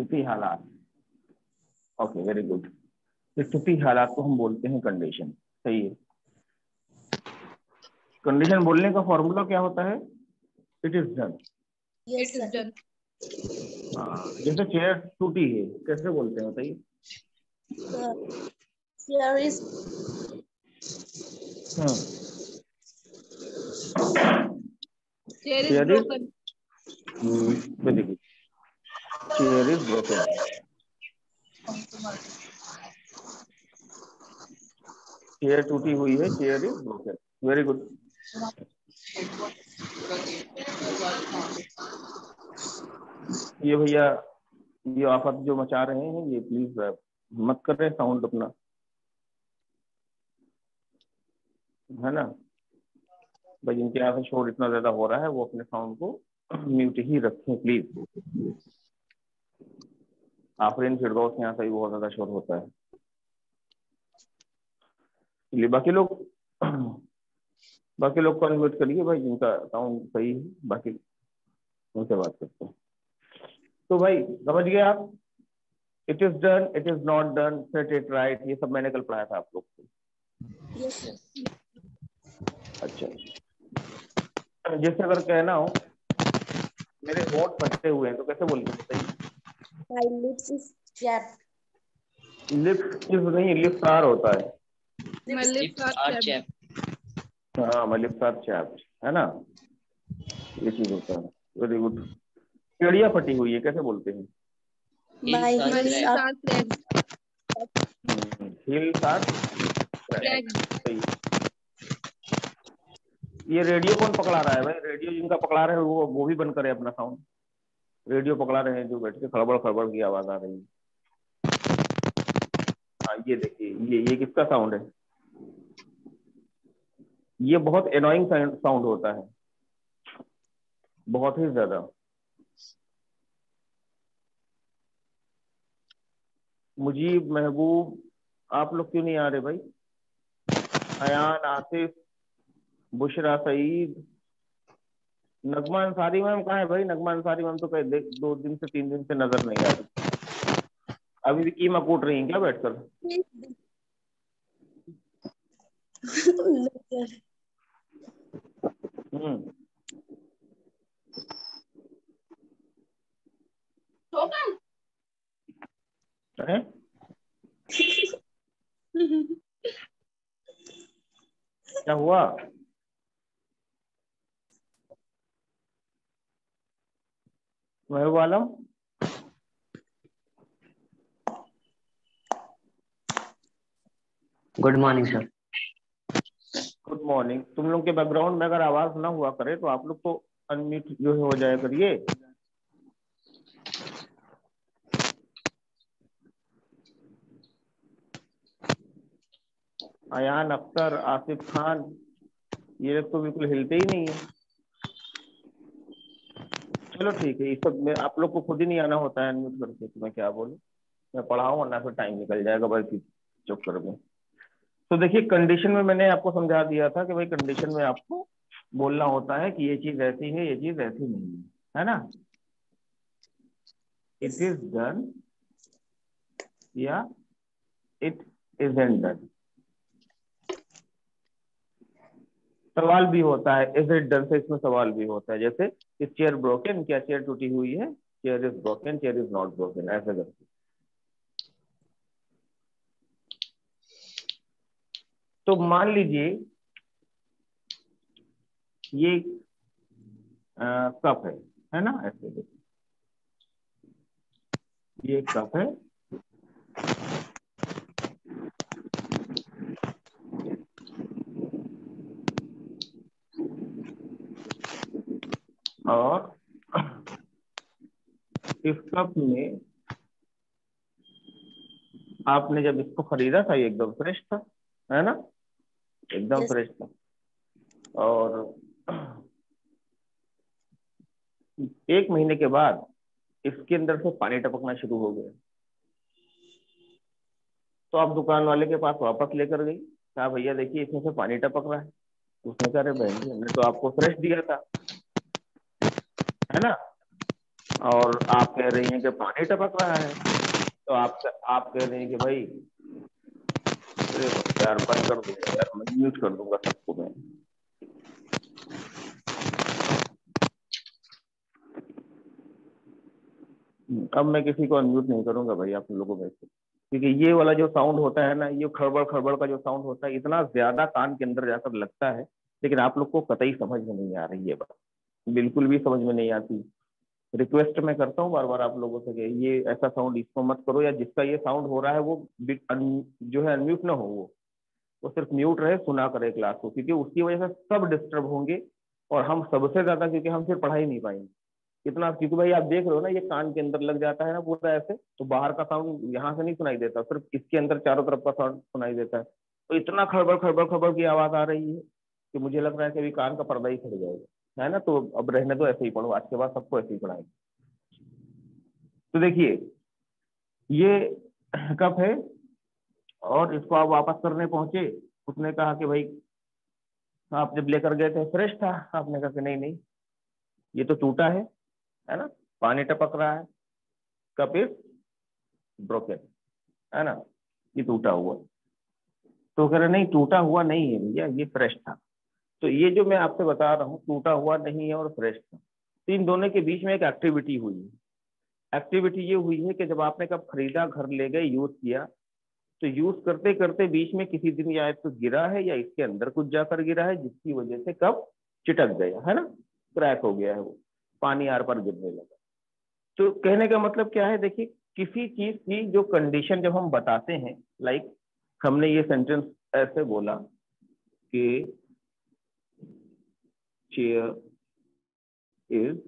स्थिति हालात। Okay, very good. स्थिति हालात को हम बोलते हैं कंडीशन। सही है। कंडीशन बोलने का फॉर्मूला क्या होता है? It is done. Yes, sir. जैसे चेयर टूटी है, कैसे बोलते हैं बताइए? Here is chair is broken. Very good. Chair is broken. Chair टूटी हुई है, chair is broken. Very good. ये भैया ये आफत जो मचा रहे हैं, ये प्लीज मत कर रहे साउंड अपना, है ना भाई। जिनके यहाँ से शोर इतना ज्यादा हो रहा है वो अपने साउंड को म्यूट ही रखें प्लीज। आफरीन फिरदौस के यहाँ से भी बहुत ज्यादा शोर होता है, इसलिए बाकी लोग को अनम्यूट करिए भाई, जिनका साउंड सही है, बाकी उनसे बात करते हैं। तो भाई समझ गए आप? It is done, it is not done, set it right, ये सब मैंने कल पढ़ाया था आप लोग को। yes, sir. अच्छा, जैसे अगर कहना हो मेरे होंठ फटे हुए हैं तो कैसे बोलते हैं बताइए? My lips is chapped. Lips is नहीं, लिप्स आर होता है। My lips are chapped. हाँ, my lips are chapped, है ना, ये चीज होता है। Very good. एड़िया फटी हुई है कैसे बोलते हैं? My heels are cracked. Heels are cracked. सही। ये रेडियो कौन पकड़ा रहा है भाई? रेडियो जिनका पकड़ा रहे हैं वो भी बंद करे अपना साउंड। रेडियो पकड़ा रहे हैं जो बैठ के खड़बड़ खड़बड़ की आवाज आ रही है। हाँ, ये देखिए, ये किसका साउंड है? ये बहुत एनोइंग साउंड होता है, बहुत ही ज्यादा। मुजीब, महबूब, आप लोग क्यों नहीं आ रहे भाई? अयान, आसिफ, बुशरा, सईद, नगमा अंसारी मैम कहाँ है भाई? नगमा अंसारी मैम तो कहीं 2 दिन से 3 दिन से नजर नहीं आ रही। अभी भी कीमा कूट रही हैं क्या बैठकर? है? क्या हुआ? Mahboob Alam, good morning sir. Good morning. तुम लोग के बैकग्राउंड में अगर आवाज ना हुआ करे तो आप लोग तो अनम्यूट जो है हो जाया करिए। अयान अख्तर, आसिफ खान, ये लोग तो बिल्कुल हिलते ही नहीं है। चलो ठीक है, इस सब में आप लोग को खुद ही नहीं आना होता है अनम्यूट करके, तो मैं क्या बोलूं, मैं पढ़ाऊं वरना फिर टाइम निकल जाएगा भाई चक्कर में। तो देखिए, कंडीशन में मैंने आपको समझा दिया था कि भाई कंडीशन में आपको बोलना होता है कि ये चीज ऐसी है, ये चीज ऐसी नहीं है ना। इट इज डन या इट इजंट डन। सवाल भी होता है इज इट डन से, इसमें सवाल भी होता है। जैसे इज चेयर ब्रोकन, क्या चेयर टूटी हुई है? Chair is broken, chair is not broken, ऐसे करके। तो मान लीजिए ये कप है ना, ऐसे देखिए, ये कप है और इस कप में आपने जब इसको खरीदा था ये एकदम फ्रेश था, है ना, एकदम Yes. फ्रेश था। और 1 महीने के बाद इसके अंदर से पानी टपकना शुरू हो गया। तो आप दुकान वाले के पास वापस लेकर गई, कहा भैया देखिए इसमें से पानी टपक रहा है। उसने कहा अरे बहन जी हमने तो आपको फ्रेश दिया था, है ना। और आप कह रही हैं कि पानी टपक रहा है, तो आप कह रही हैं कि भाई अरे यार बंद कर दूंगा यार, मैं म्यूट कर दूंगा सबको मैं। अब मैं किसी को अनम्यूट नहीं करूंगा भाई आप लोगों में से, क्योंकि ये वाला जो साउंड होता है ना, ये खड़बड़ खड़बड़ का जो साउंड होता है, इतना ज्यादा कान के अंदर जाकर लगता है, लेकिन आप लोग को कतई समझ में नहीं आ रही है बात, बिल्कुल भी समझ में नहीं आती। रिक्वेस्ट मैं करता हूँ बार बार आप लोगों से कि ये ऐसा साउंड इसको मत करो, या जिसका ये साउंड हो रहा है वो जो है अनम्यूट ना हो, वो सिर्फ म्यूट रहे, सुना करे क्लास को, क्योंकि उसकी वजह से सब डिस्टर्ब होंगे, और हम सबसे ज्यादा, क्योंकि हम फिर पढ़ा ही नहीं पाएंगे इतना, क्योंकि भाई आप देख रहे हो ना ये कान के अंदर लग जाता है ना पूरा ऐसे, तो बाहर का साउंड यहाँ से नहीं सुनाई देता, सिर्फ इसके अंदर चारों तरफ का साउंड सुनाई देता है। तो इतना खड़बड़ खड़बड़ खड़बड़ की आवाज आ रही है कि मुझे लग रहा है कि अभी कान का पर्दा ही फट जाएगा, है ना। तो अब रहने दो, ऐसे ही पढ़ो, आज के बाद सबको ऐसे ही पढ़ाएंगे। तो देखिए ये कप है, और इसको आप वापस करने पहुंचे, उसने कहा कि भाई आप जब लेकर गए थे फ्रेश था, आपने कहा कि नहीं नहीं ये तो टूटा है ना, पानी टपक रहा है, कप इज ब्रोकन, है ना, ये टूटा हुआ। तो कह रहे नहीं टूटा हुआ नहीं है भैया, ये फ्रेश था। तो ये जो मैं आपसे बता रहा हूँ टूटा हुआ नहीं है और फ्रेश था, तो इन दोनों के बीच में एक एक्टिविटी हुई है। एक्टिविटी ये हुई है कि जब आपने कब खरीदा, घर ले गए, यूज किया, तो यूज करते करते बीच में किसी दिन या तो गिरा है या इसके अंदर कुछ जाकर गिरा है, जिसकी वजह से कप चिटक गया, है ना, क्रैक हो गया है, वो पानी आर पार गिरने लगा। तो कहने का मतलब क्या है, देखिए किसी चीज की जो कंडीशन जब हम बताते हैं, लाइक हमने ये सेंटेंस ऐसे बोला कि चेयर इज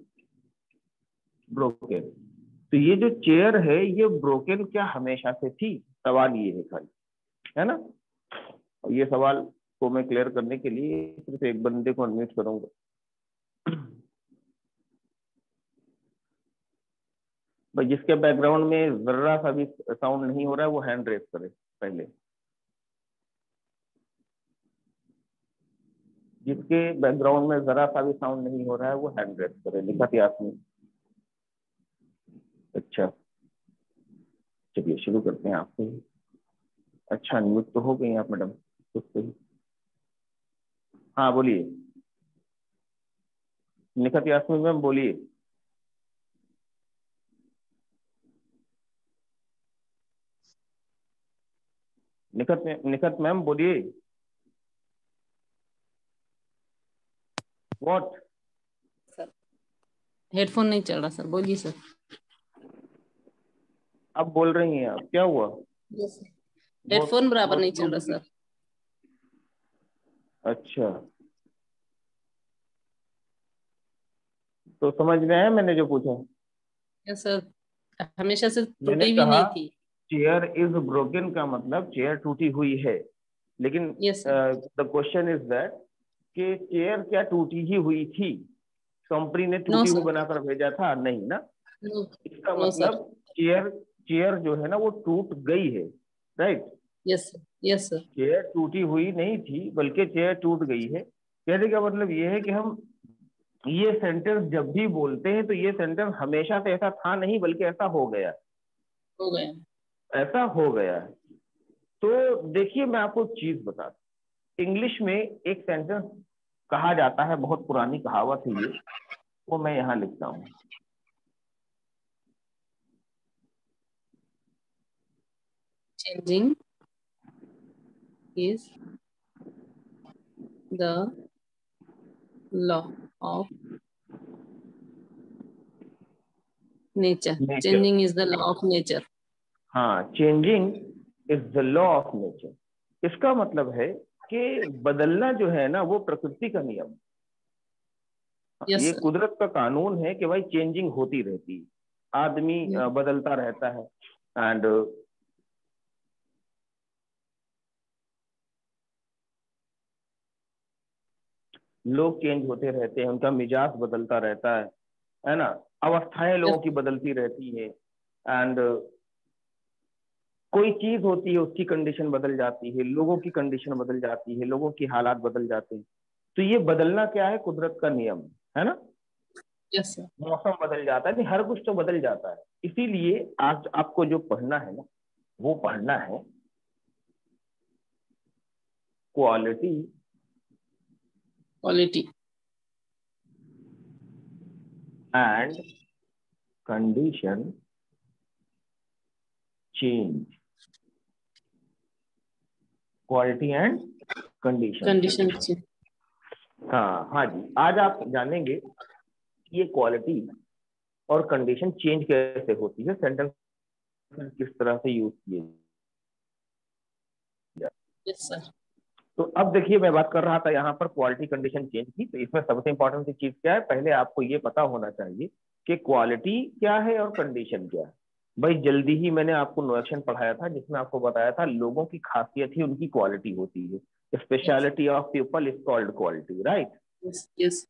ब्रोकन, तो ये जो चेयर है ये ब्रोकन क्या हमेशा से थी, सवाल ये है खाली, है ना। और ये सवाल को मैं क्लियर करने के लिए सिर्फ एक बंदे को अनम्यूट करूंगा। भाई जिसके बैकग्राउंड में जर्रा सा भी साउंड नहीं हो रहा है वो हैंड रेस करे पहले, जिसके बैकग्राउंड में जरा सा भी साउंड नहीं हो रहा है वो हैंड रेस करे। लिखा थी आपने? अच्छा चलिए शुरू करते हैं आपसे। अच्छा अनम्यूट तो हो गई आप मैडम, कुछ सही। हाँ बोलिए, निखत यास्मीन मैम बोलिए। निखत मैम बोलिए। व्हाट? हेडफोन नहीं चल रहा सर, बोलिए सर। अब बोल रही हैं आप, क्या हुआ? हेडफोन बराबर बहुत नहीं चल स्लो रहा बोली। सर। अच्छा तो समझ में आया मैंने जो पूछा? यस सर, हमेशा से मैंने टूटी भी कहा नहीं थी। चेयर इज ब्रोकन का मतलब चेयर टूटी हुई है, लेकिन yes sir. The question is that कि चेयर क्या टूटी ही हुई थी? कंपनी ने नो टूटी हुई सर। बनाकर भेजा था? नहीं ना। नो। इसका नो सर। मतलब चेयर चेयर जो है ना वो टूट गई है, right. Yes sir. Yes sir. Chair टूटी हुई नहीं थी बल्कि चेयर टूट गई है। कहने का मतलब ये है कि हम ये सेंटेंस जब भी बोलते हैं तो ये सेंटेंस हमेशा से ऐसा था नहीं, बल्कि ऐसा हो गया, हो गया। ऐसा हो गया है। तो देखिए मैं आपको चीज बता, इंग्लिश में एक सेंटेंस कहा जाता है, बहुत पुरानी कहावत है ये, वो मैं यहाँ लिखता हूँ। Changing is the law of nature. Nature. Changing is the law of nature. हाँ, changing is the law of nature. इसका मतलब है कि बदलना जो है ना वो प्रकृति का नियम, यस ये सर। कुदरत का कानून है कि भाई चेंजिंग होती रहती है, आदमी बदलता रहता है, एंड लोग चेंज होते रहते हैं, उनका मिजाज बदलता रहता है ना, अवस्थाएं लोगों की बदलती रहती है, एंड कोई चीज होती है उसकी कंडीशन बदल जाती है, लोगों की कंडीशन बदल जाती है, लोगों की हालात बदल जाते हैं। तो ये बदलना क्या है? कुदरत का नियम है ना। Yes sir. मौसम बदल जाता है, नहीं हर कुछ तो बदल जाता है। इसीलिए आज आपको जो पढ़ना है ना, वो पढ़ना है quality quality and condition change. Quality and condition. Condition change. हाँ हाँ जी, आज आप जानेंगे कि ये क्वालिटी और कंडीशन चेंज कैसे होती है, सेंटेंस किस तरह से यूज किए। Yes sir. तो अब देखिए, मैं बात कर रहा था यहाँ पर क्वालिटी कंडीशन चेंज की। तो इसमें सबसे इंपॉर्टेंट सी चीज क्या है, पहले आपको ये पता होना चाहिए कि क्वालिटी क्या है और कंडीशन क्या है। भाई जल्दी ही मैंने आपको नोएक्शन पढ़ाया था, जिसमें आपको बताया था लोगों की खासियत ही उनकी क्वालिटी होती है। Speciality of people is called quality, right. Yes yes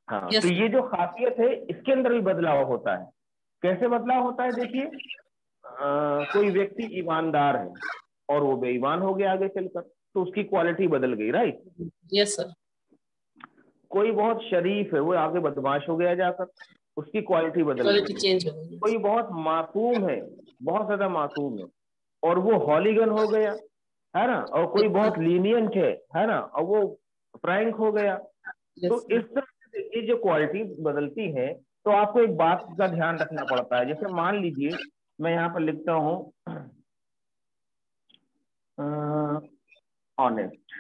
हाँ, यस तो ये जो खासियत है इसके अंदर भी बदलाव होता है। कैसे बदलाव होता है, देखिए कोई व्यक्ति ईमानदार है और वो बेईमान हो गया आगे चलकर, तो उसकी क्वालिटी बदल गई, राइट। Yes sir. कोई बहुत शरीफ है, वो आगे बदमाश हो गया जाकर, उसकी क्वालिटी बदल क्वालिटी गई। चेंज हो गई। कोई बहुत मासूम है, बहुत ज्यादा मासूम है, और वो हॉलीगन हो गया, है ना। और कोई बहुत लीनियंट है ना, और वो फ्रैंक हो गया। तो इस तरह से ये जो क्वालिटी बदलती है, तो आपको एक बात का ध्यान रखना पड़ता है। जैसे मान लीजिए मैं यहाँ पर लिखता हूँ ऑनेस्ट।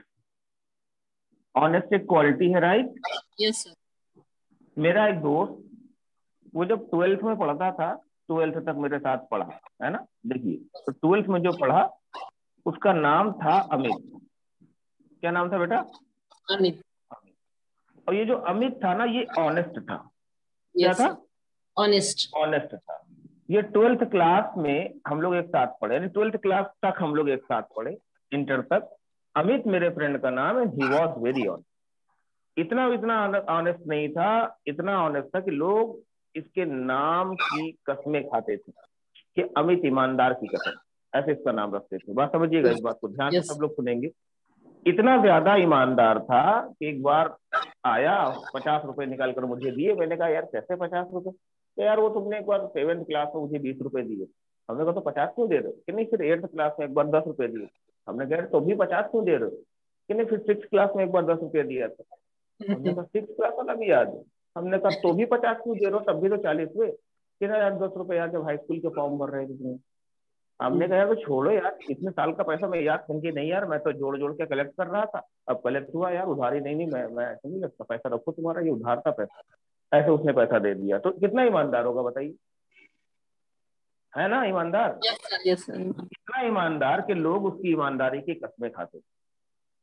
ऑनेस्ट एक क्वालिटी है, राइट। Yes sir. मेरा एक दोस्त, वो जब 12th में पढ़ता था, 12th तक मेरे साथ पढ़ा, है ना। देखिए, तो 12th में जो पढ़ा उसका नाम था अमित। क्या नाम था बेटा? अमित। और ये जो अमित था ना, ये ऑनेस्ट था। क्या यस था? सर। ऑनेस्ट। ऑनेस्ट था। ये 12th क्लास में हम लोग एक साथ पढ़े, यानी 12th क्लास तक हम लोग एक साथ पढ़े, इंटर तक। अमित मेरे फ्रेंड का नाम है, ही वॉज वेरी ऑनेस्ट। इतना इतना ऑनेस्ट नहीं था, इतना ऑनेस्ट था कि लोग इसके नाम की कसमें खाते थे कि अमित ईमानदार की कसम, ऐसे इसका नाम रखते थे। बात समझिएगा, इस बात को ध्यान से यस। सब लोग सुनेंगे। इतना ज्यादा ईमानदार था कि एक बार आया, 50 रुपए निकाल कर मुझे दिए। मैंने कहा यार कैसे 50 रुपए? तो यार वो तुमने एक बार 7th क्लास में मुझे 20 रुपए दिए। हमने कहा तो 50 क्यों दे रहे हो? कि नहीं, फिर 8th क्लास में एक बार 10 रुपए दिए। हमने कहा तो भी 50 क्यों दे रहे हो? कि नहीं, फिर 6th क्लास में एक बार 10 रुपए दिया था। हमने कहा 6th क्लास वाला भी याद है। हमने कहा तो भी 50 क्यों दे रहे हो, तब भी तो 40 हुए। कि ना यार 10 रुपए यार, जब हाई स्कूल के फॉर्म भर रहे थे। हमने कहा यार तो छोड़ो यार, इतने साल का पैसा मैं याद करके नहीं यार, मैं तो जोड़ जोड़ के कलेक्ट कर रहा था, अब कलेक्ट हुआ यार। उधारी नहीं, नहीं मैं ऐसा नहीं लगता, पैसा रखो तुम्हारा, ये उधार का पैसा। ऐसे उसने पैसा दे दिया, तो कितना ईमानदार होगा बताइए, है ना ईमानदार। Yes sir. इतना ईमानदार कि लोग उसकी ईमानदारी की कस्में खाते।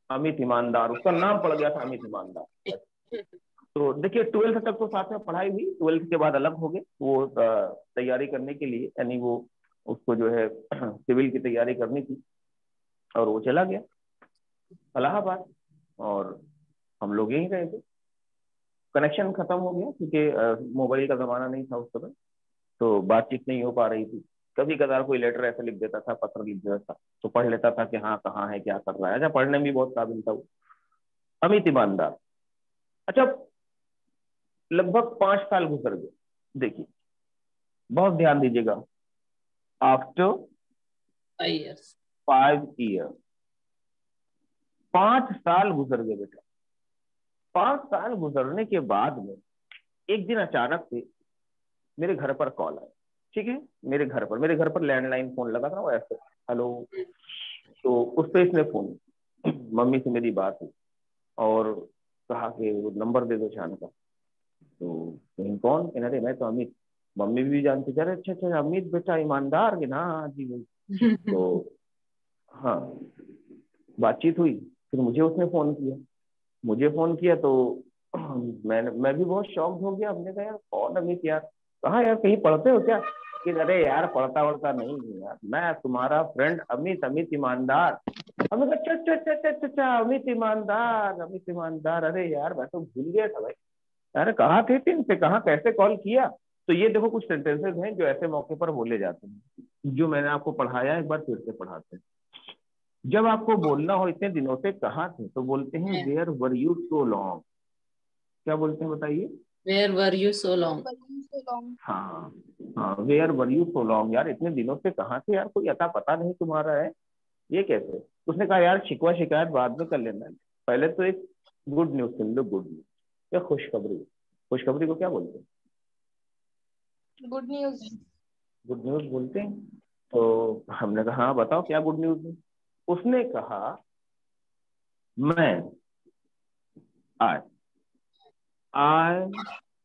अमित ईमानदार, उसका नाम पड़ गया था अमित ईमानदार। तो देखिए 12th तक तो साथ में पढ़ाई हुई, 12th के बाद अलग हो गए वो तैयारी करने के लिए, यानी वो उसको जो है सिविल की तैयारी करनी थी, और वो चला गया इलाहाबाद, और हम लोग यहीं रहे थे। कनेक्शन खत्म हो गया क्योंकि मोबाइल का जमाना नहीं था उस समय, तो बातचीत नहीं हो पा रही थी। कभी कदार कोई लेटर ऐसे लिख देता था, पत्र लिख देता था, तो पढ़ लेता था कि हाँ कहाँ है, क्या कर रहा है। अच्छा, पढ़ने में भी बहुत काबिल था वो, अमित ईमानदार। अच्छा, लगभग 5 साल गुजर गए। देखिए बहुत ध्यान दीजिएगा, आफ्टर 5 years। 5 years, 5 साल गुजर गए बेटा। 5 साल गुजरने के बाद में एक दिन अचानक से मेरे घर पर कॉल आया। ठीक है, मेरे घर पर लैंडलाइन फोन लगा था, वो ऐसे हेलो। तो उस पर इसने फोन, मम्मी से मेरी बात हुई, और कहा कि वो नंबर दे दो शान का। तो कहीं कौन? कहना अरे मैं तो अमित। मम्मी भी जानती थी, अरे अच्छा अच्छा अमित बेटा ईमानदार के ना, हाँ जी वही। तो हाँ, बातचीत हुई। फिर मुझे फोन किया तो मैं भी बहुत शॉक्ड हो गया। हमने कहा यार कौन अमित यार, कहाँ यार, कहीं पढ़ते हो क्या? कि अरे यार पढ़ता वढ़ता नहीं हूँ यार, मैं तुम्हारा फ्रेंड अमित, अमित ईमानदार। हमने कहा अच्छा अच्छा अच्छा अच्छा अच्छा अच्छा, अमित ईमानदार, अमित ईमानदार, अरे यार मैं तो भूल गया था भाई। अरे कहाँ थे टीम पे, कहाँ कैसे कॉल किया? तो ये देखो कुछ सेंटेंसेस हैं जो ऐसे मौके पर बोले जाते हैं, जो मैंने आपको पढ़ाया, एक बार फिर से पढ़ाते हैं। जब आपको बोलना हो इतने दिनों से कहाँ थे, तो बोलते हैं where were you so long. क्या बोलते हैं बताइए? Where were you so long? हाँ हाँ, where were you so long, यार इतने दिनों से कहाँ थे यार, कोई अता पता नहीं तुम्हारा है, ये कैसे? उसने कहा यार शिकवा शिकायत बाद में कर लेना, पहले तो एक गुड न्यूज सुन लो, गुड न्यूज या खुशखबरी, खुशखबरी को क्या बोलते हैं? Good news. गुड न्यूज बोलते हैं। तो हमने कहा हाँ बताओ क्या गुड न्यूज है। उसने कहा मैं आई आई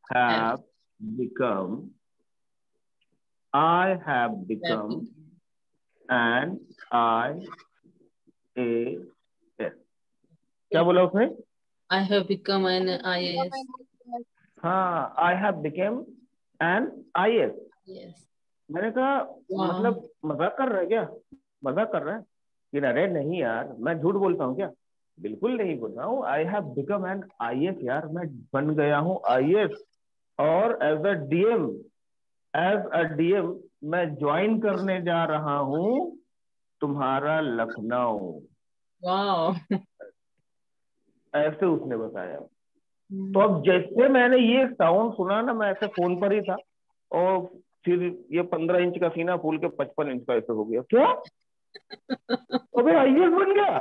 Have become I have have become an IAS। क्या बोला उसने? I have become an IAS. हाँ, I have become an IAS। Yes. मैंने कहा Wow. मतलब मजाक कर रहा है क्या? मजाक कर रहा है कि अरे नहीं यार मैं झूठ बोलता हूँ क्या? बिल्कुल नहीं बोल रहा हूँ। I have become an IAS, यार मैं बन गया हूँ IAS। और एज अ डीएम मैं ज्वाइन करने जा रहा हूँ तुम्हारा लखनऊ। Wow. ऐसे उसने बताया। तो अब जैसे मैंने ये साउंड सुना ना, मैं ऐसे फोन पर ही था, और फिर ये 15 इंच का सीना फूल के 55 इंच का ऐसे हो गया। क्या? अबे IAS बन गया?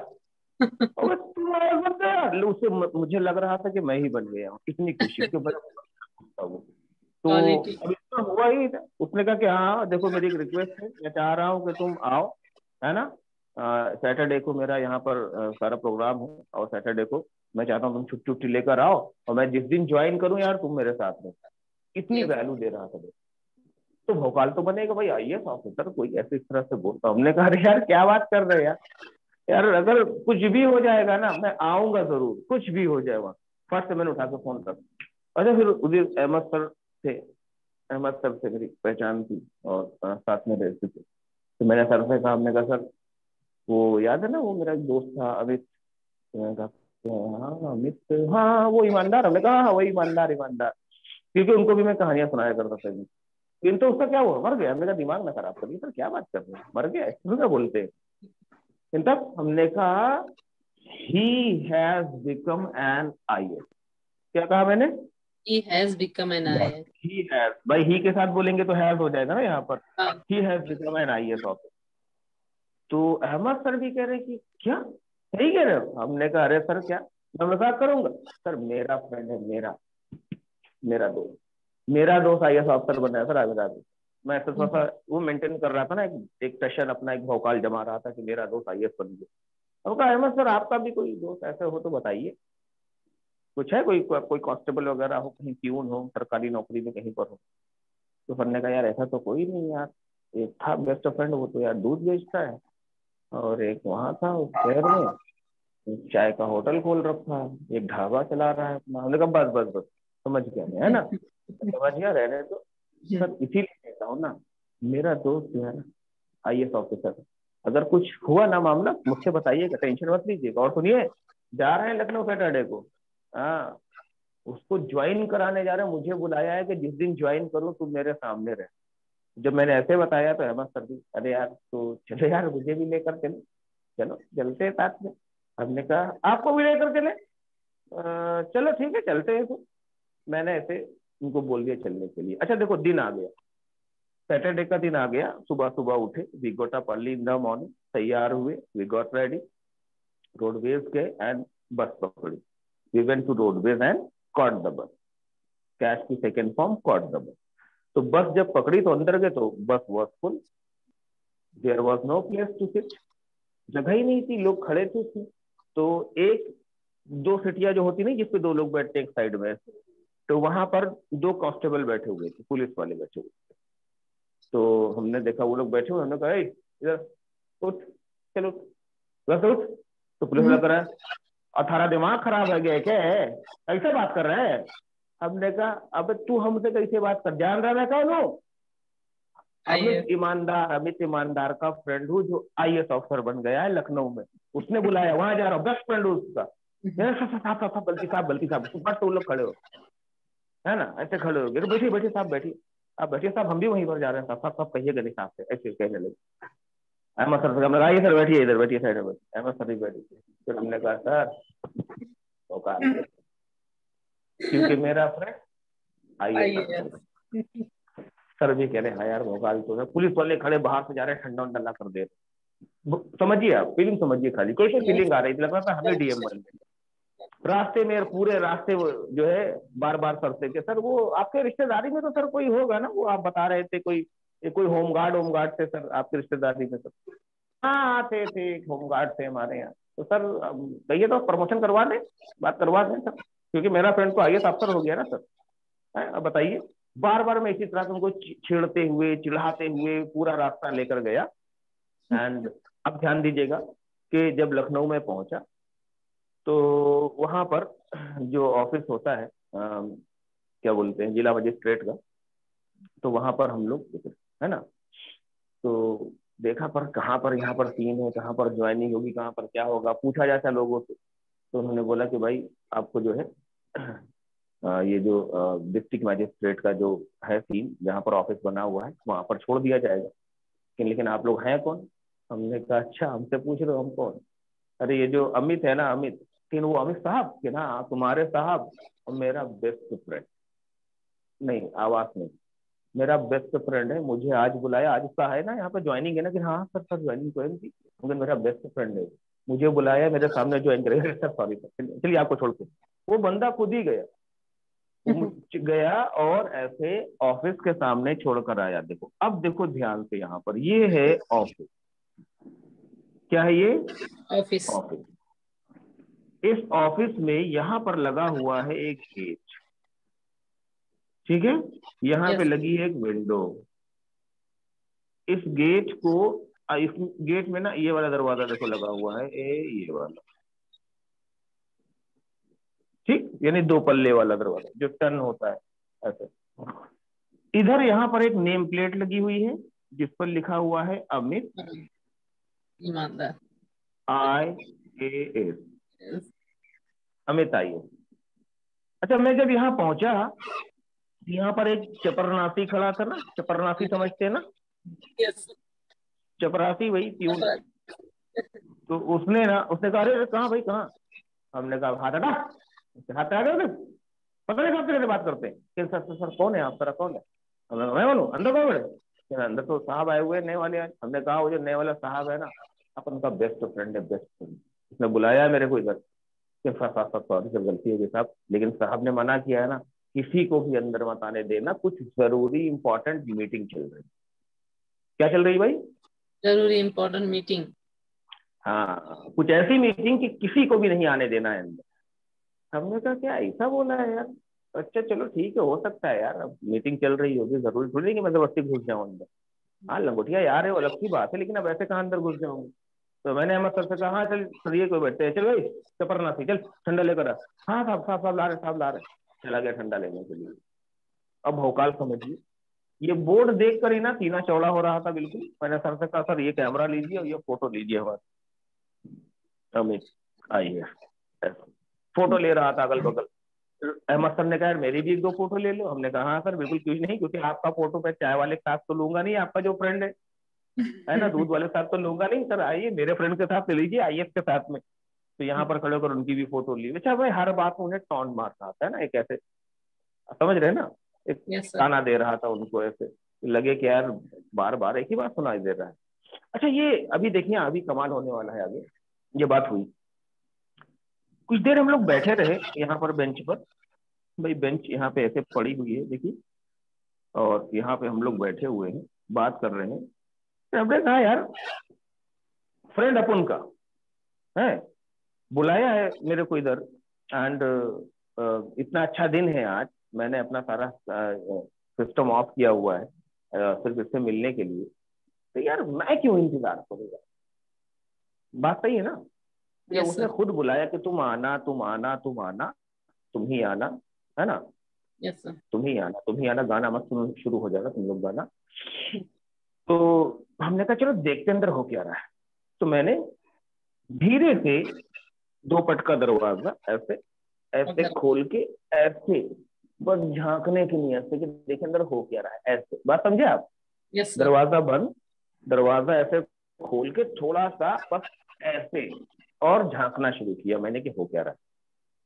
अबे तू IAS बन गया? उसे मुझे लग रहा था कि मैं ही बन गया हूँ, इतनी खुशी के वो। तो Quality. अब इसका हुआ ही था। उसने कहा कि हाँ देखो मेरी एक रिक्वेस्ट है, मैं चाह रहा हूँ कि तुम आओ, है ना, सैटरडे को मेरा यहाँ पर सारा प्रोग्राम है, और सैटरडे को मैं चाहता हूँ तुम छुट्टी छुट्टी लेकर आओ, और मैं जिस दिन ज्वाइन करूँ यार तुम मेरे साथ में। इतनी Yes. वैल्यू दे रहा था। तो भोपाल तो बनेगा भाई IAS ऑफिसर, कोई ऐसे इस तरह से बोलता। हमने कहा अरे यार क्या बात कर रहे हैं यार, यार अगर कुछ भी हो जाएगा ना मैं आऊंगा जरूर, कुछ भी हो जाएगा। फर्स्ट मैंने उठा के फोन कर। अच्छा फिर उधर अहमद सर थे, अहमद सर से मेरी पहचान थी और साथ में रहते थे। तो मैंने सर से कहा, हमने कहा सर वो याद है ना वो मेरा एक दोस्त था अमित? तो मैंने कहा हाँ अमित, हाँ वो ईमानदार। हमने कहा हाँ वही ईमानदार ईमानदार, क्योंकि उनको भी मैं कहानियां सुनाया करता था। किंतु उसका क्या हुआ, मर गया? मेरा दिमाग ना खराब करिए सर, क्या बात कर रहे हैं, मर गया ऐसे क्या बोलते हैं? तब हमने कहा ही हैज बिकम एन IAS। क्या कहा मैंने? He has become an IAS. He has, भाई ही के साथ बोलेंगे तो हैज हो जाएगा ना यहाँ पर। हाँ. ही has become an IAS officer. तो अहमद सर भी कह रहे कि क्या सही कह रहे हो? हमने कहा अरे सर क्या, मैं मजाक करूंगा? सर मेरा फ्रेंड है, मेरा दोस्त IAS ऑफिसर बना है सर आगे आगे। मैं ऐसा थोड़ा सा वो मेंटेन कर रहा था ना, एक टशन अपना, एक भौकाल जमा रहा था कि मेरा दोस्त IAS बन गया। अब कहा अहमद सर आपका भी कोई दोस्त ऐसे हो तो बताइए, कुछ है कोई कांस्टेबल वगैरह हो, कहीं प्यून हो, सरकारी नौकरी में कहीं पर हो। तो सर ने कहा यार ऐसा तो कोई नहीं यार, एक था बेस्ट फ्रेंड वो तो यार दूध बेचता है, और एक वहां था उस शहर में चाय का होटल खोल रखा है, एक ढाबा चला रहा है अपना। हमने कहा बस बस बस समझ गया मैं, है ना, समझ गया, रहने तो। सर इसीलिए कहता हूँ ना, मेरा दोस्त जो है ना IAS ऑफिसर, अगर कुछ हुआ ना मामला मुझसे बताइएगा, टेंशन मत लीजिएगा। और सुनिए, जा रहे हैं लखनऊ सैटरडे को, हाँ उसको ज्वाइन कराने जा रहे हैं। मुझे बुलाया है कि जिस दिन ज्वाइन करूँ तुम मेरे सामने रहे। जब मैंने ऐसे बताया तो अहमद सर भी अरे यार तो चलो यार मुझे भी लेकर चलो, चलो चलते हैं साथ में। हमने कहा आपको भी लेकर चले? चलो ठीक है चलते हैं। तो मैंने ऐसे उनको बोल दिया चलने के लिए। अच्छा देखो दिन आ गया, सैटरडे का दिन आ गया, सुबह सुबह उठे, we got up early in the morning, तैयार हुए, वी गॉट रेडी, रोडवेज गए एंड बस पकड़ी। We went to roadways and caught the bus, catch की second form caught the bus. तो बस जब पकड़ी तो अंदर गए तो bus was full, there was no place to sit, जगह ही नहीं थी, लोग खड़े थे उसमें। तो एक दो सीटियां जो होती नहीं जिसपे दो लोग बैठते एक साइड में, तो वहां पर दो कांस्टेबल बैठे हुए थे, पुलिस वाले बैठे हुए थे। तो हमने देखा वो लोग बैठे हुए, हमने कहा इधर उठ, चलो बस उठ। तो पुलिस वाला कर रहा है 18 दिमाग खराब है गया क्या है, ऐसे बात कर रहे हैं? हमने कहा अब तू हमसे कैसे बात कर, जान रहा मैं कौन हूँ? अमित ईमानदार का फ्रेंड हूँ जो IAS ऑफिसर बन गया है लखनऊ में, उसने बुलाया, वहां जा रहा हूँ, बेस्ट फ्रेंड हूँ उसका। साहब गलती साहब बट तुम लोग खड़े हो, है ना, ऐसे खड़े हो गए। तो बैठिए बैठिए साहब बैठिए, आप बैठिए साहब, हम भी वहीं पर जा रहे हैं साहब, साहब कहिएगा नहीं साहब से, ऐसे कहने लगे। अहमद सर से हमने कहा सर बैठिए इधर, बैठिए साइड में बैठिए। अहमद सर भी बैठे। फिर हमने कहा सर औकात, क्योंकि मेरा फ्रेंड आईएएस ऑफिसर। सर भी कह रहे हाँ यार भोकाल तो है, पुलिस वाले खड़े बाहर से जा रहे ठंडा उंडा कर दे रहे। समझिए आप फीलिंग समझिए, खाली कोई कोई फीलिंग आ रही थी, लग रहा था हमें डीएम बन गए। रास्ते में पूरे रास्ते जो है बार बार सर से कि सर वो आपके रिश्तेदारी में तो सर कोई होगा ना, वो आप बता रहे थे कोई होमगार्ड थे सर आपकी रिश्तेदारी में। सर हाँ थे होमगार्ड थे हमारे यहाँ। तो सर कहिए तो प्रमोशन करवा दें, बात करवा दें सर, क्योंकि मेरा फ्रेंड तो आईएएस अफसर हो गया ना सर। अब बताइए, बार बार मैं इसी तरह से उनको छेड़ते हुए चिढ़ाते हुए पूरा रास्ता लेकर गया। एंड अब ध्यान दीजिएगा कि जब लखनऊ में पहुंचा तो वहां पर जो ऑफिस होता है क्या बोलते हैं जिला मजिस्ट्रेट का, तो वहां पर हम लोग है ना, तो देखा पर कहाँ पर यहाँ पर सीन है, कहाँ पर ज्वाइनिंग होगी, कहाँ पर क्या होगा, पूछा जाता लोगों से। तो उन्होंने बोला कि भाई आपको जो है ये जो डिस्ट्रिक्ट मजिस्ट्रेट का जो है सीन जहाँ पर ऑफिस बना हुआ है वहां पर छोड़ दिया जाएगा, लेकिन आप लोग हैं कौन। हमने कहा अच्छा हमसे पूछ रहे हो हम कौन। अरे ये जो अमित है ना, अमित, लेकिन वो अमित साहब के ना तुम्हारे साहब और मेरा बेस्ट फ्रेंड, नहीं आवाज नहीं, मेरा बेस्ट फ्रेंड है, मुझे आज बुलाया, आज उसका है ना यहाँ पे ज्वाइनिंग है ना, कि हाँ सर सर ज्वाइनिंग तो है उनकी, मगर मेरा बेस्ट फ्रेंड है, मुझे बुलाया मेरे सामने ज्वाइन करेगा। सर सॉरी सर, चलिए आपको छोड़ के। वो बंदा खुद ही गया, गया और ऐसे ऑफिस के सामने छोड़कर आया। देखो अब देखो ध्यान से, यहाँ पर ये है ऑफिस, क्या है ये ऑफिस। ऑफिस। इस ऑफिस में यहाँ पर लगा हुआ है एक गेट, ठीक है, यहाँ पे लगी है एक विंडो। इस गेट को इस गेट में ना ये वाला दरवाजा देखो लगा हुआ है, ये वाला, ठीक, यानी 2 पल्ले वाला दरवाजा जो टर्न होता है ऐसे। इधर यहाँ पर एक नेम प्लेट लगी हुई है जिस पर लिखा हुआ है अमित ईमानदार, IAS, अमित IAS। अच्छा मैं जब यहाँ पहुंचा, यहाँ पर एक चपरनासी खड़ा था ना, चपरनासी समझते हैं ना, चपरासी वही प्यून। तो उसने कहा अरे कहाँ भाई कहाँ। हमने कहा हाथ हटा, हाथ आ गए, पता नहीं कब से बात करते हैं। सर सर सर कौन है आप, सर कौन है। मैं बोलूँ अंदर कौन है, अंदर तो साहब आए हुए नए वाले आज। हमने कहा वो जो नए वाला साहब है ना अपन का बेस्ट फ्रेंड है, बेस्ट फ्रेंड, उसने बुलाया है मेरे को इधर। सॉरी सर गलती हो गई साहब, लेकिन साहब ने मना किया है ना किसी को भी अंदर मत आने देना, कुछ जरूरी इंपॉर्टेंट मीटिंग चल रही। क्या चल रही भाई, जरूरी इंपॉर्टेंट मीटिंग। हाँ कुछ ऐसी मीटिंग कि किसी को भी नहीं आने देना है अंदर। हमने कहा क्या ऐसा बोला है यार। अच्छा चलो ठीक है, हो सकता है यार, अब मीटिंग चल रही होगी, जरूरी थोड़ी कि मैं जबरदस्ती घुस जाऊं अंदर। हाँ लंगोटिया यार है वो अलग की बात है, लेकिन अब ऐसे कहाँ अंदर घुस जाऊंगी। तो मैंने अहमद सर से कहा हाँ चल सर ये कोई बैठते हैं, चल भाई चपरनासी चल ठंडा लेकर आ। हाँ साहब साहब साहब ला रहे, साहब ला रहे। चला गया ठंडा लेने के लिए। अब भौकाल समझिए, ये बोर्ड देख कर ही ना सीना चौड़ा हो रहा था बिल्कुल। मैंने सर से कहा सर ये कैमरा लीजिए और ये फोटो लीजिए हमारे, अमित IAS। फोटो ले रहा था अगल बगल। अहमद सर ने कहा मेरी भी 1-2 फोटो ले लो। हमने कहा हाँ सर बिल्कुल, क्यों नहीं, क्योंकि आपका फोटो मैं चाय वाले के साथ तो लूंगा नहीं, आपका जो फ्रेंड है ना दूध वाले के साथ तो लूंगा नहीं। सर आइए मेरे फ्रेंड के साथ ले लीजिए, IAS के साथ में। तो यहाँ पर खड़े होकर उनकी भी फोटो ली। अच्छा भाई हर बात में उन्हें टॉन्ट मारता था ना, एक ऐसे समझ रहे ना, एक ताना दे रहा था उनको, ऐसे लगे कि यार बार बार एक ही बात सुनाई दे रहा है। अच्छा ये अभी देखिए अभी कमाल होने वाला है आगे। ये बात हुई, कुछ देर हम लोग बैठे रहे यहाँ पर बेंच पर। भाई बेंच यहाँ पे ऐसे पड़ी हुई है देखिए, और यहाँ पे हम लोग बैठे हुए हैं बात कर रहे हैं। तो हमने कहा यार फ्रेंड अपन का है, बुलाया है मेरे को इधर, एंड इतना अच्छा दिन है आज, मैंने अपना सारा सिस्टम ऑफ किया हुआ है सिर्फ इससे मिलने के लिए। तो यार मैं क्यों इंतजार करूंगा, बात सही है ना। जब उसने खुद बुलाया कि तुम आना तुम आना तुम आना, तुम ही आना, है ना, तुम ही आना तुम ही आना, गाना मत शुरू हो जाएगा तुम लोग गाना। तो हमने कहा चलो देखते अंदर हो क्या रहा है। तो मैंने धीरे से 2 पट का दरवाजा ऐसे ऐसे खोल के ऐसे बस झांकने की नियत से कि देखे अंदर हो क्या रहा है, ऐसे बात समझे आप। दरवाजा बंद, दरवाजा ऐसे खोल के थोड़ा सा बस ऐसे और झांकना शुरू किया मैंने कि हो क्या रहा है।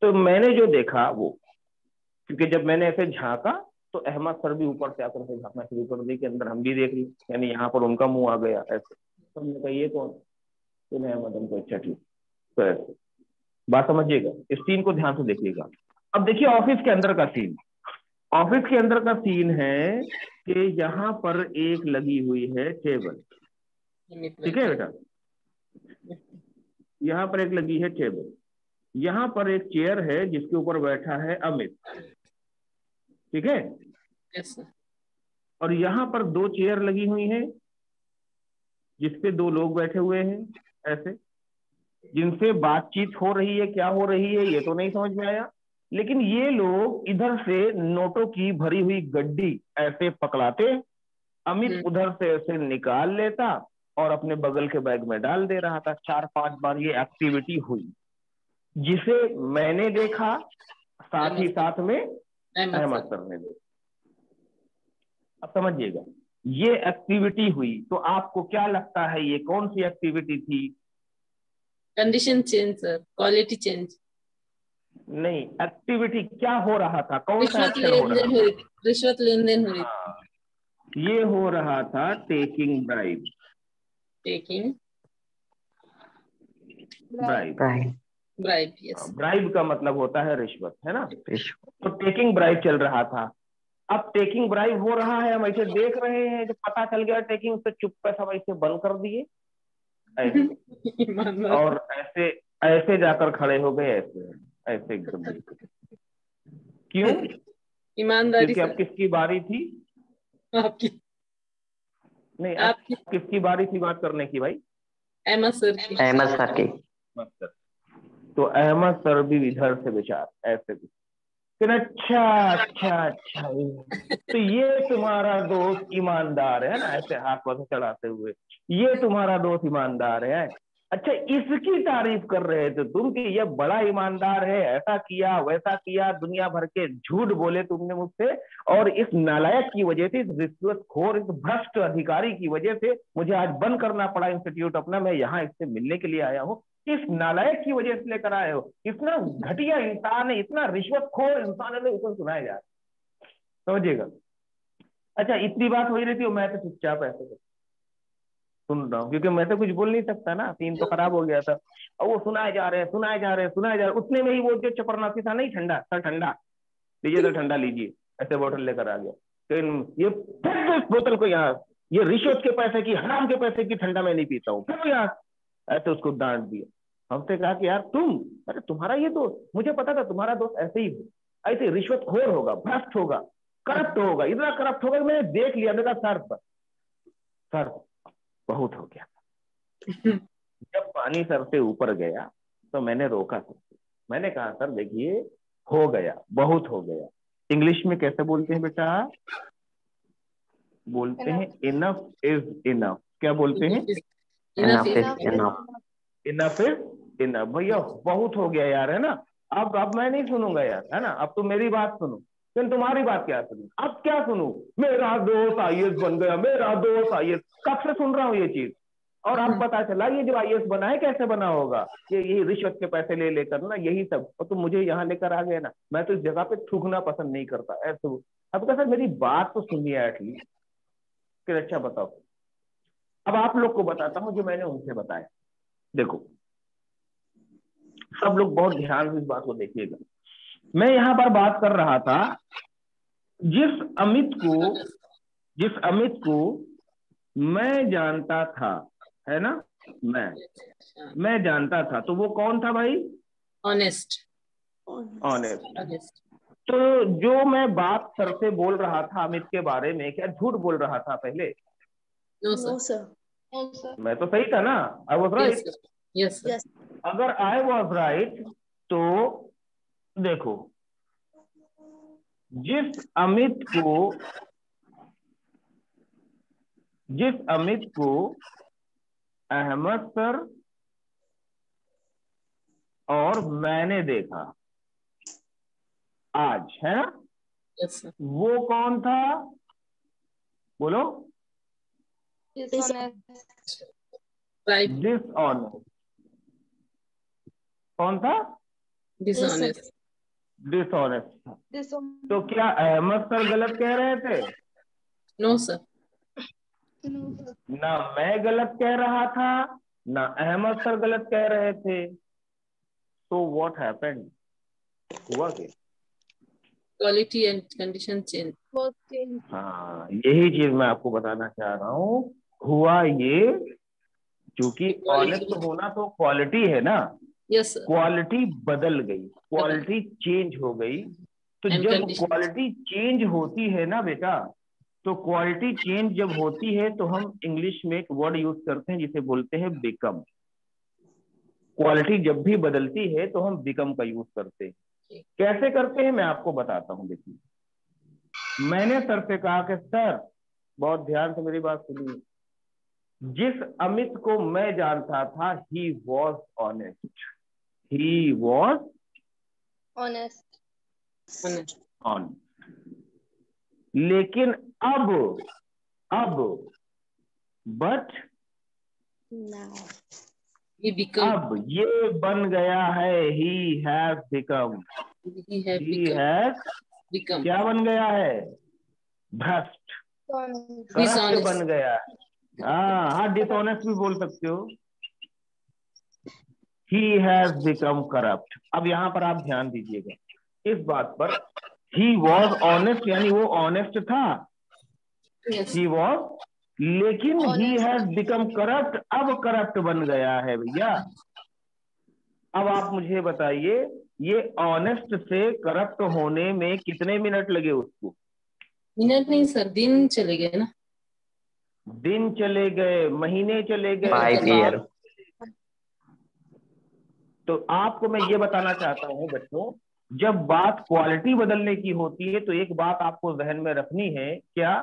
तो मैंने जो देखा वो, क्योंकि जब मैंने ऐसे झांका तो अहमद सर भी ऊपर से आकर के झांकना शुरू कर दी कि अंदर हम भी देख ली, यानी यहाँ पर उनका मुंह आ गया ऐसे। तो हमने कहा ये कौन, तो अहमद हमको अच्छा ठीक। तो ऐसे बात समझिएगा, इस सीन को ध्यान से देखिएगा। अब देखिए ऑफिस के अंदर का सीन, ऑफिस के अंदर का सीन है कि यहाँ पर एक लगी हुई है टेबल, ठीक है बेटा, यहाँ पर एक लगी है टेबल, यहाँ पर एक चेयर है जिसके ऊपर बैठा है अमित, ठीक है। Yes, sir. और यहाँ पर 2 चेयर लगी हुई हैं जिसपे 2 लोग बैठे हुए हैं ऐसे, जिनसे बातचीत हो रही है, क्या हो रही है ये तो नहीं समझ में आया। लेकिन ये लोग इधर से नोटों की भरी हुई गड्डी ऐसे पकड़ाते, अमित उधर से ऐसे निकाल लेता और अपने बगल के बैग में डाल दे रहा था। 4-5 बार ये एक्टिविटी हुई जिसे मैंने देखा, साथ ही साथ में अहमद सर ने देखा। अब समझिएगा, ये एक्टिविटी हुई तो आपको क्या लगता है ये कौन सी एक्टिविटी थी? Condition change sir, quality change. नहीं, एक्टिविटी क्या हो रहा था, कौन सा रिश्वत एक्शन हो रहा था? रिश्वत लेन देन हो रही थी। हाँ, ये हो रहा था taking bribe. Taking bribe, bribe, yes. Bribe का मतलब होता है रिश्वत, है ना। तो टेकिंग ब्राइब चल रहा था। अब टेकिंग ब्राइब हो रहा है, हम ऐसे देख रहे हैं, जब पता चल गया टेकिंग, तो चुप सब ऐसे बंद कर दिए ऐसे और ऐसे ऐसे जाकर खड़े हो गए ऐसे ऐसे एकदम। क्यों? ईमानदारी। क्योंकि अब किसकी बारी थी? आपकी। नहीं, आपकी किसकी बारी थी बात करने की भाई? अहमद सर की। अहमद सर की। तो अहमद सर भी इधर से विचार ऐसे भी, अच्छा अच्छा अच्छा, तो ये तुम्हारा दोस्त ईमानदार है ना, ऐसे हाथ पर चढ़ाते हुए, ये तुम्हारा दोस्त ईमानदार है। अच्छा, इसकी तारीफ कर रहे थे तुम कि ये बड़ा ईमानदार है, ऐसा किया वैसा किया, दुनिया भर के झूठ बोले तुमने मुझसे, और इस नालायक की वजह से, इस रिश्वतखोर, इस भ्रष्ट अधिकारी की वजह से मुझे आज बंद करना पड़ा इंस्टीट्यूट अपना। मैं यहाँ इससे मिलने के लिए आया हूँ, इस नालायक की वजह से लेकर आए हो। इतना घटिया इंसान है, इतना रिश्वतखोर इंसान है, उसको सुनाया जा रहा, समझिएगा। अच्छा, इतनी बात हो रही थी और मैं तो चुपचाप ऐसे सुन रहा हूँ, क्योंकि मैं तो कुछ बोल नहीं सकता ना, सीन तो खराब हो गया था। और वो सुनाए जा रहे हैं, सुनाए जा रहे हैं, सुनाए जा रहे हैं। उतने में ही वो जो चपरनासी था, नहीं ठंडा सर, ठंडा लीजिए सर, ठंडा लीजिए, ऐसे बोतल लेकर आ गया। तो ये इस बोतल को यहाँ, ये रिश्वत के पैसे की, हराम के पैसे की ठंडा मैं नहीं पीता हूँ, फिर यहाँ ऐसे उसको डांट दिया। हमसे कहा कि यार तुम, अरे तुम्हारा ये दोस्त, मुझे पता था तुम्हारा दोस्त ऐसे ही हो, ऐसे रिश्वतखोर होगा, भ्रष्ट होगा, करप्ट होगा, इतना करप्ट होगा। मैंने देख लिया, मैंने कहा सर बहुत हो गया। जब पानी सर से ऊपर गया तो मैंने रोका सर, मैंने कहा सर देखिए हो गया, बहुत हो गया। इंग्लिश में कैसे बोलते हैं बेटा? बोलते हैं इनफ इज इनफ। क्या बोलते हैं? Enough is enough. Enough is enough. भैया बहुत हो गया यार, है ना। अब मैं नहीं सुनूंगा यार, है ना। अब तुम मेरी बात सुनो, फिर तुम्हारी बात क्या सुनूं? अब क्या सुनूं? मेरा दोस्त आईएएस बन गया, मेरा दोस्त आईएएस, कब से सुन रहा हूँ ये चीज। और अब पता चला ये जो आईएएस बना है कैसे बना होगा, ये यही रिश्वत के पैसे ले लेकर ना, यही सब। और तुम मुझे यहाँ लेकर आ गए ना, मैं तो इस जगह पे थूकना पसंद नहीं करता ऐसे। अब क्या सर, मेरी बात तो सुनिए एटलीस्ट। फिर अच्छा बताओ, अब आप लोग को बताता हूँ जो मैंने उनसे बताया। देखो सब लोग बहुत ध्यान से इस बात को देखिएगा। मैं यहाँ पर बात कर रहा था जिस अमित को मैं जानता था, है ना, मैं जानता था, तो वो कौन था भाई? ऑनेस्ट। तो जो मैं बात सर से बोल रहा था अमित के बारे में, क्या झूठ बोल रहा था पहले? No sir. मैं तो सही था ना? I was right. Yes sir. अगर आई वॉज राइट तो देखो, जिस अमित को अहमद सर और मैंने देखा आज, है ना, यस सर। वो कौन था? बोलो। डिसऑनेस्ट। डिसऑनेस्ट। कौन था? डिसऑनेस्ट। डिसऑनेस्ट। Dishonest. तो क्या अहमद सर गलत कह रहे थे? No, sir. No, sir. ना मैं गलत कह रहा था, ना अहमद सर गलत कह रहे थे। तो व्हाट हैपेंड? हुआ क्या? Quality and condition change. Both change. हाँ, यही चीज मैं आपको बताना चाह रहा हूँ। हुआ ये, क्योंकि ऑनेस्ट Quality. होना तो क्वालिटी है ना, Yes, sir. क्वालिटी बदल गई, क्वालिटी चेंज हो गई। तो And जब conditions. क्वालिटी चेंज होती है ना बेटा, तो क्वालिटी चेंज जब होती है तो हम इंग्लिश में एक वर्ड यूज करते हैं जिसे बोलते हैं बिकम। क्वालिटी जब भी बदलती है तो हम बिकम का यूज करते हैं। कैसे करते हैं मैं आपको बताता हूँ। देखिए, मैंने सर से कहा कि सर, बहुत ध्यान से मेरी बात सुनिए, जिस अमित को मैं जानता था, he was honest, he was Honest. Honest. Honest. लेकिन अब बट Now. He become. अब ये बन गया है, ही has become. He have he become. Has Become. क्या बन गया है? भ्रष्ट, Honest. Corrupt Dishonest. बन गया है। हाँ, डिसऑनेस्ट भी बोल सकते हो। ही हैज बिकम करप्ट। अब यहाँ पर आप ध्यान दीजिएगा इस बात पर, ही वॉज ऑनेस्ट यानी वो ऑनेस्ट था, Yes. ही वॉज, लेकिन ही Honest. हैज बिकम करप्ट, अब करप्ट बन गया है भैया। अब आप मुझे बताइए, ये ऑनेस्ट से करप्ट होने में कितने मिनट लगे उसको? मिनट नहीं सर, दिन चले गए ना। दिन चले गए, महीने चले गए, 5 years. तो आपको मैं ये बताना चाहता हूँ बच्चों, जब बात क्वालिटी बदलने की होती है तो एक बात आपको जहन में रखनी है, क्या?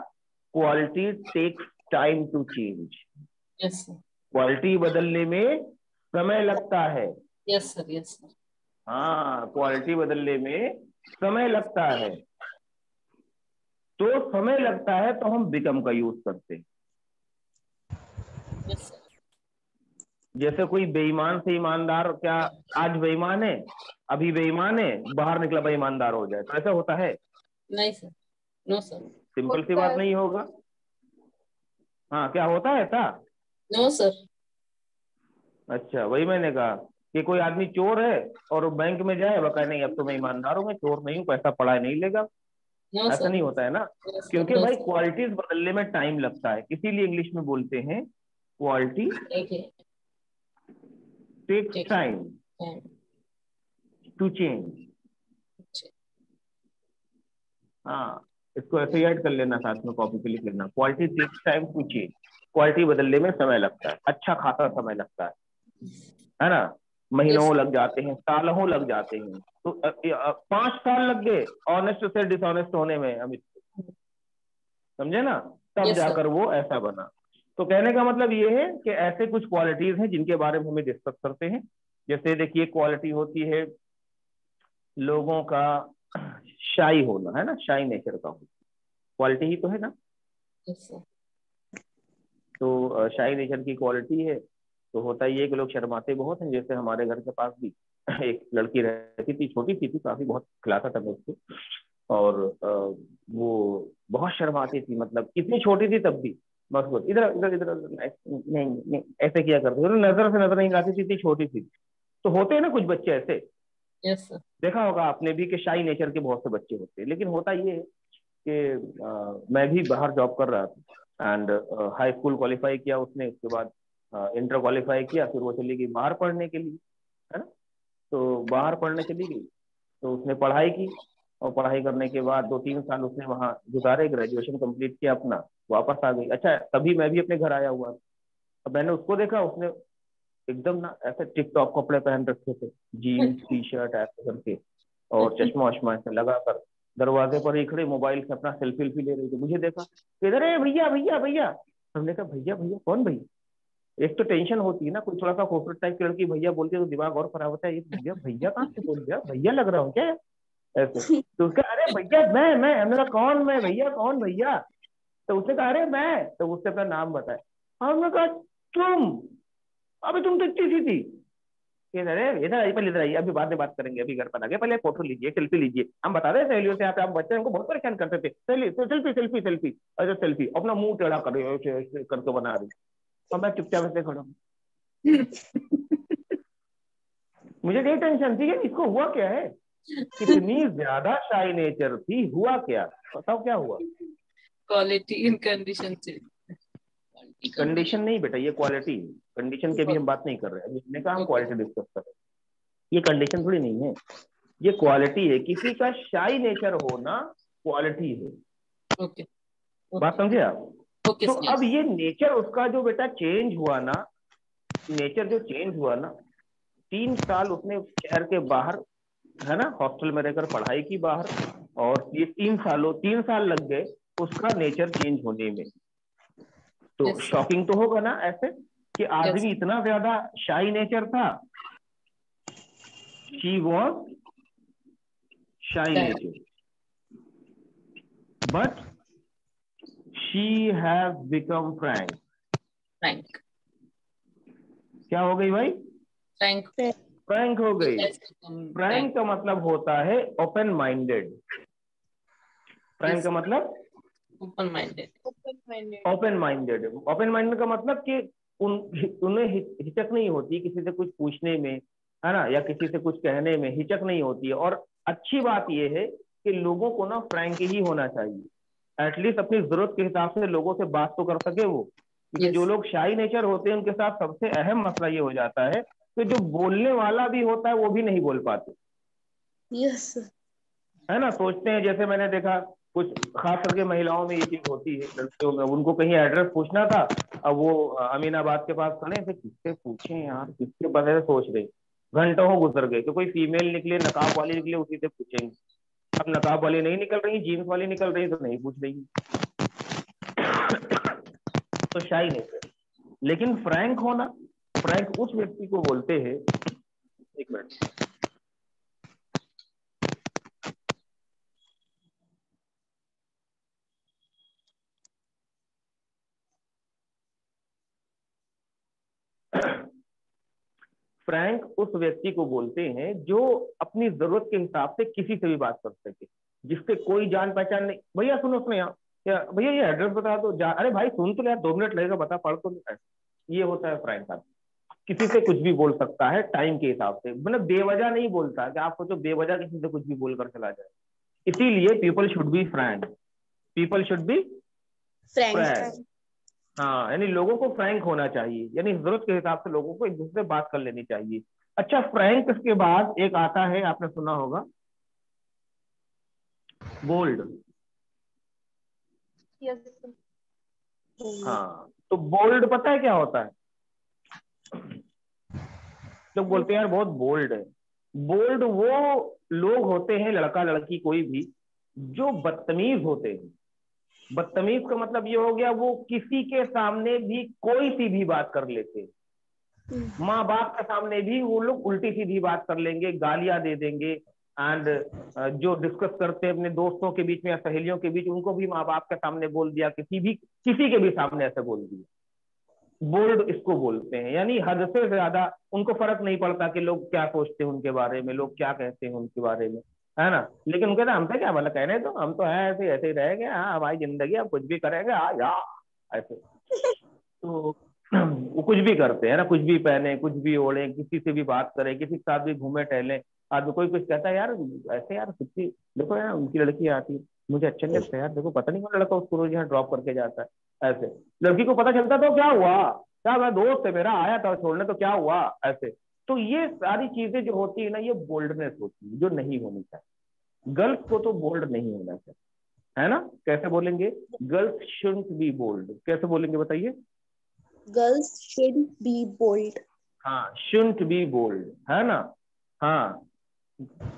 Quality takes time to change. Yes sir. Quality बदलने में समय लगता है। Yes sir, yes sir. हाँ, क्वालिटी बदलने में समय लगता है। तो समय लगता है तो हम बिकम का यूज करते हैं। Yes sir. जैसे कोई बेईमान से ईमानदार, क्या आज बेईमान है, अभी बेईमान है, बाहर निकला भाई ईमानदार हो जाए, तो ऐसा होता है? नहीं सर, नो सर। सिंपल सी बात नहीं होगा। हाँ, क्या होता है ऐसा? No sir. अच्छा, वही मैंने कहा कि कोई आदमी चोर है और बैंक में जाए, वो कहे नहीं अब तो मैं ईमानदार हूँ, मैं चोर नहीं हूँ, पैसा पड़ा है, नहीं लेगा। नो ऐसा सर। नहीं होता है ना, क्योंकि भाई क्वालिटीज बदलने में टाइम लगता है, इसीलिए इंग्लिश में बोलते हैं quality takes time to change. हाँ, इसको ऐसे ऐड कर लेना, साथ में कॉपी पे लिख लेना, quality takes time to change. Quality बदलने में समय लगता है, अच्छा खासा समय लगता है ना? महीनों लग जाते हैं, सालों लग जाते हैं। तो 5 साल लग गए ऑनेस्ट से डिसऑनेस्ट होने में अमित, समझे ना? तब जाकर वो ऐसा बना। तो कहने का मतलब ये है कि ऐसे कुछ क्वालिटीज हैं जिनके बारे में हमें डिस्कस करते हैं। जैसे देखिए, क्वालिटी होती है लोगों का शाई होना, है ना, शाई नेचर का होना, क्वालिटी ही तो है ना। तो शाई नेचर की क्वालिटी है, तो होता ही है कि लोग शर्माते बहुत हैं। जैसे हमारे घर के पास भी एक लड़की रहती थी, छोटी सी थी, काफी, बहुत खिलाता था मैं उसको, और वो बहुत शर्माती थी, मतलब इतनी छोटी थी तब भी, बस वो इधर इधर इधर नहीं नहीं ऐसे किया करती थी, नजर से नजर नहीं लाती थी, इतनी छोटी थी। तो होते हैं ना कुछ बच्चे ऐसे, यस सर। देखा होगा आपने भी कि शाई नेचर के बहुत से बच्चे होते हैं। लेकिन होता ये है कि मैं भी बाहर जॉब कर रहा था, एंड हाई स्कूल क्वालिफाई किया उसने, उसके बाद इंटर क्वालिफाई किया, फिर वो चली गई बाहर पढ़ने के लिए, है ना। तो बाहर पढ़ने चली गई, तो उसने पढ़ाई की, और पढ़ाई करने के बाद 2-3 साल उसने वहाँ गुजारे, ग्रेजुएशन कंप्लीट किया अपना, वापस आ गई। अच्छा, तभी मैं भी अपने घर आया हुआ। अब मैंने उसको देखा, उसने एकदम ना ऐसे टिप टॉप कपड़े पहन रखे थे, जीन्स टी शर्ट ऐसे करके, और चश्मा वश्मा ऐसे लगाकर दरवाजे पर ही खड़े मोबाइल से अपना सेल्फी वेल्फी ले रही थी। मुझे देखा, इधर है भैया भैया भैया। हमने कहा भैया भैया कौन भैया? एक तो टेंशन होती है ना, कोई थोड़ा सा खूबसूरत टाइप की लड़की भैया बोलती है तो दिमाग और खराब होता है, ये भैया भैया कहाँ से बोल दिया, भैया लग रहा हूँ क्या ऐसे? तो उसका अरे भैया मैं, हमने कहा कौन मैं भैया, कौन भैया? तो उसने कहा अरे मैं, तो उससे अपना नाम बताया। हमने कहा तुम, अबे तुम तो इतनी सी थी। कि अरे इधर आइए, पहले इधर आइए, अभी बाद में बात करेंगे, अभी घर पर आ गए, पहले फोटो लीजिए, सेल्फी लीजिए। हम बता रहे सहेलियों से, यहाँ पे आप बच्चे हमको बहुत परेशान करते थे, सेल्फी सेल्फी सेल्फी, अरे सेल्फी, अपना मुंह टेढ़ा कर रही हो, ऐसे ऐसे करके बना रही, और मैं चुपचाप ऐसे खड़ा हूं। मुझे नहीं टेंशन थी कि इसको हुआ क्या है, कितनी ज्यादा शाई नेचर थी, हुआ क्या, बताओ क्या हुआ। Quality in condition change. Condition नहीं बेटा, ये क्वालिटी है, कंडीशन की भी हम बात नहीं कर रहे हैं, अभी हमने कहा हम क्वालिटी डिस्कस कर रहे हैं, ये कंडीशन थोड़ी नहीं है, ये क्वालिटी है, किसी का शाई नेचर होना क्वालिटी है। ओके, बात समझे आप? ओके तो सर। अब ये नेचर उसका जो बेटा चेंज हुआ ना, नेचर जो चेंज हुआ ना, 3 साल उसने शहर के बाहर, है ना, हॉस्टल में रहकर पढ़ाई की बाहर, और ये 3 साल लग गए उसका नेचर चेंज होने में। तो Yes, sir. शॉकिंग तो होगा ना ऐसे कि आदमी Yes. इतना ज्यादा शाई नेचर था, शी वॉज शाई Right. Nature, but she have become Frank. Frank. क्या हो गई भाई? Frank. फ्रैंक हो गई। Yes, frank. फ्रैंक का मतलब होता है ओपन माइंडेड। Frank Yes. का मतलब Open minded. Open minded. Open minded. Open minded का मतलब कि उन्हें हिचक नहीं होती किसी से कुछ पूछने में, है ना, या किसी से कुछ कहने में हिचक नहीं होती है। और अच्छी बात यह है कि लोगों को ना फ्रैंक ही होना चाहिए, एटलीस्ट अपनी जरूरत के हिसाब से लोगों से बात तो कर सके वो। क्योंकि Yes. जो लोग शाई नेचर होते हैं उनके साथ सबसे अहम मसला ये हो जाता है कि जो बोलने वाला भी होता है वो भी नहीं बोल पाते, यस। है ना। सोचते हैं, जैसे मैंने देखा कुछ खास करके महिलाओं में ये चीज होती है, लड़कियों में, उनको कहीं एड्रेस पूछना था, अब वो अमीनाबाद के पास खड़े थे, किससे पूछें यार, किसके बारे में सोच रहे, घंटों गुजर गए, तो कोई फीमेल निकले, नकाब वाली निकले, उसी से पूछेंगे। अब नकाब वाली नहीं निकल रही, जीन्स वाली निकल रही, तो नहीं पूछ रही। तो शाई नेचर। लेकिन फ्रैंक होना, फ्रैंक उस व्यक्ति को बोलते हैं, एक मिनट, फ्रैंक उस व्यक्ति को बोलते हैं जो अपनी जरूरत के हिसाब से किसी से भी बात कर सके, जिससे कोई जान पहचान नहीं। भैया सुनो सुनो यहाँ, क्या भैया ये एड्रेस बता दो, अरे भाई सुन तो यार, 2 मिनट लगेगा, बता, पढ़ तो नहीं। ये होता है फ्रैंक आदमी, किसी से कुछ भी बोल सकता है टाइम के हिसाब से, मतलब बेवजह नहीं बोलता कि आपको तो बेवजह किसी से कुछ भी बोलकर चला जाए। इसीलिए people should be Frank, people should be Frank. हाँ, यानी लोगों को फ्रैंक होना चाहिए, यानी जरूरत के हिसाब से लोगों को एक दूसरे से बात कर लेनी चाहिए। अच्छा, फ्रैंक के बाद एक आता है, आपने सुना होगा, बोल्ड। यस। हाँ, तो बोल्ड पता है क्या होता है? लोग बोलते हैं यार बहुत बोल्ड है। बोल्ड वो लोग होते हैं, लड़का लड़की कोई भी, जो बदतमीज होते हैं। बदतमीज का मतलब ये हो गया, वो किसी के सामने भी कोई सी भी बात कर लेते हैं। माँ बाप के सामने भी वो लोग उल्टी सीधी बात कर लेंगे, गालियां दे देंगे, एंड जो डिस्कस करते हैं अपने दोस्तों के बीच में या सहेलियों के बीच, उनको भी माँ बाप के सामने बोल दिया, किसी के भी सामने ऐसे बोल दिया। बोल्ड इसको बोलते हैं, यानी हद से ज्यादा उनको फर्क नहीं पड़ता कि लोग क्या सोचते हैं उनके बारे में, लोग क्या कहते हैं उनके बारे में, है ना। लेकिन उनके हमसे क्या भला कहने, तो हम तो है ऐसे ऐसे ही रहेंगे, हाँ हमारी जिंदगी, हम कुछ भी करेंगे, हाँ या ऐसे। तो वो कुछ भी करते हैं ना, कुछ भी पहने, कुछ भी ओढ़े, किसी से भी बात करें, किसी के साथ भी घूमे टहले। आदमी कोई कुछ कहता है यार ऐसे, यार कितनी, देखो यार उनकी लड़की आती है, मुझे अच्छा नहीं लगता यार, देखो पता नहीं कौन लड़का उसको रोज यहाँ ड्रॉप करके जाता है, ऐसे। लड़की को पता चलता तो क्या हुआ, क्या मैं दोस्त है मेरा, आया था छोड़ने, तो क्या हुआ, ऐसे। तो ये सारी चीजें जो होती है ना, ये बोल्डनेस होती है, जो नहीं होनी चाहिए। गर्ल्स को तो बोल्ड नहीं होना चाहिए, है ना। कैसे बोलेंगे? गर्ल्स शुडंट बी बोल्ड, कैसे बोलेंगे बताइए? Girls should be bold. हाँ, शुडंट बी बोल्ड, है ना। हाँ,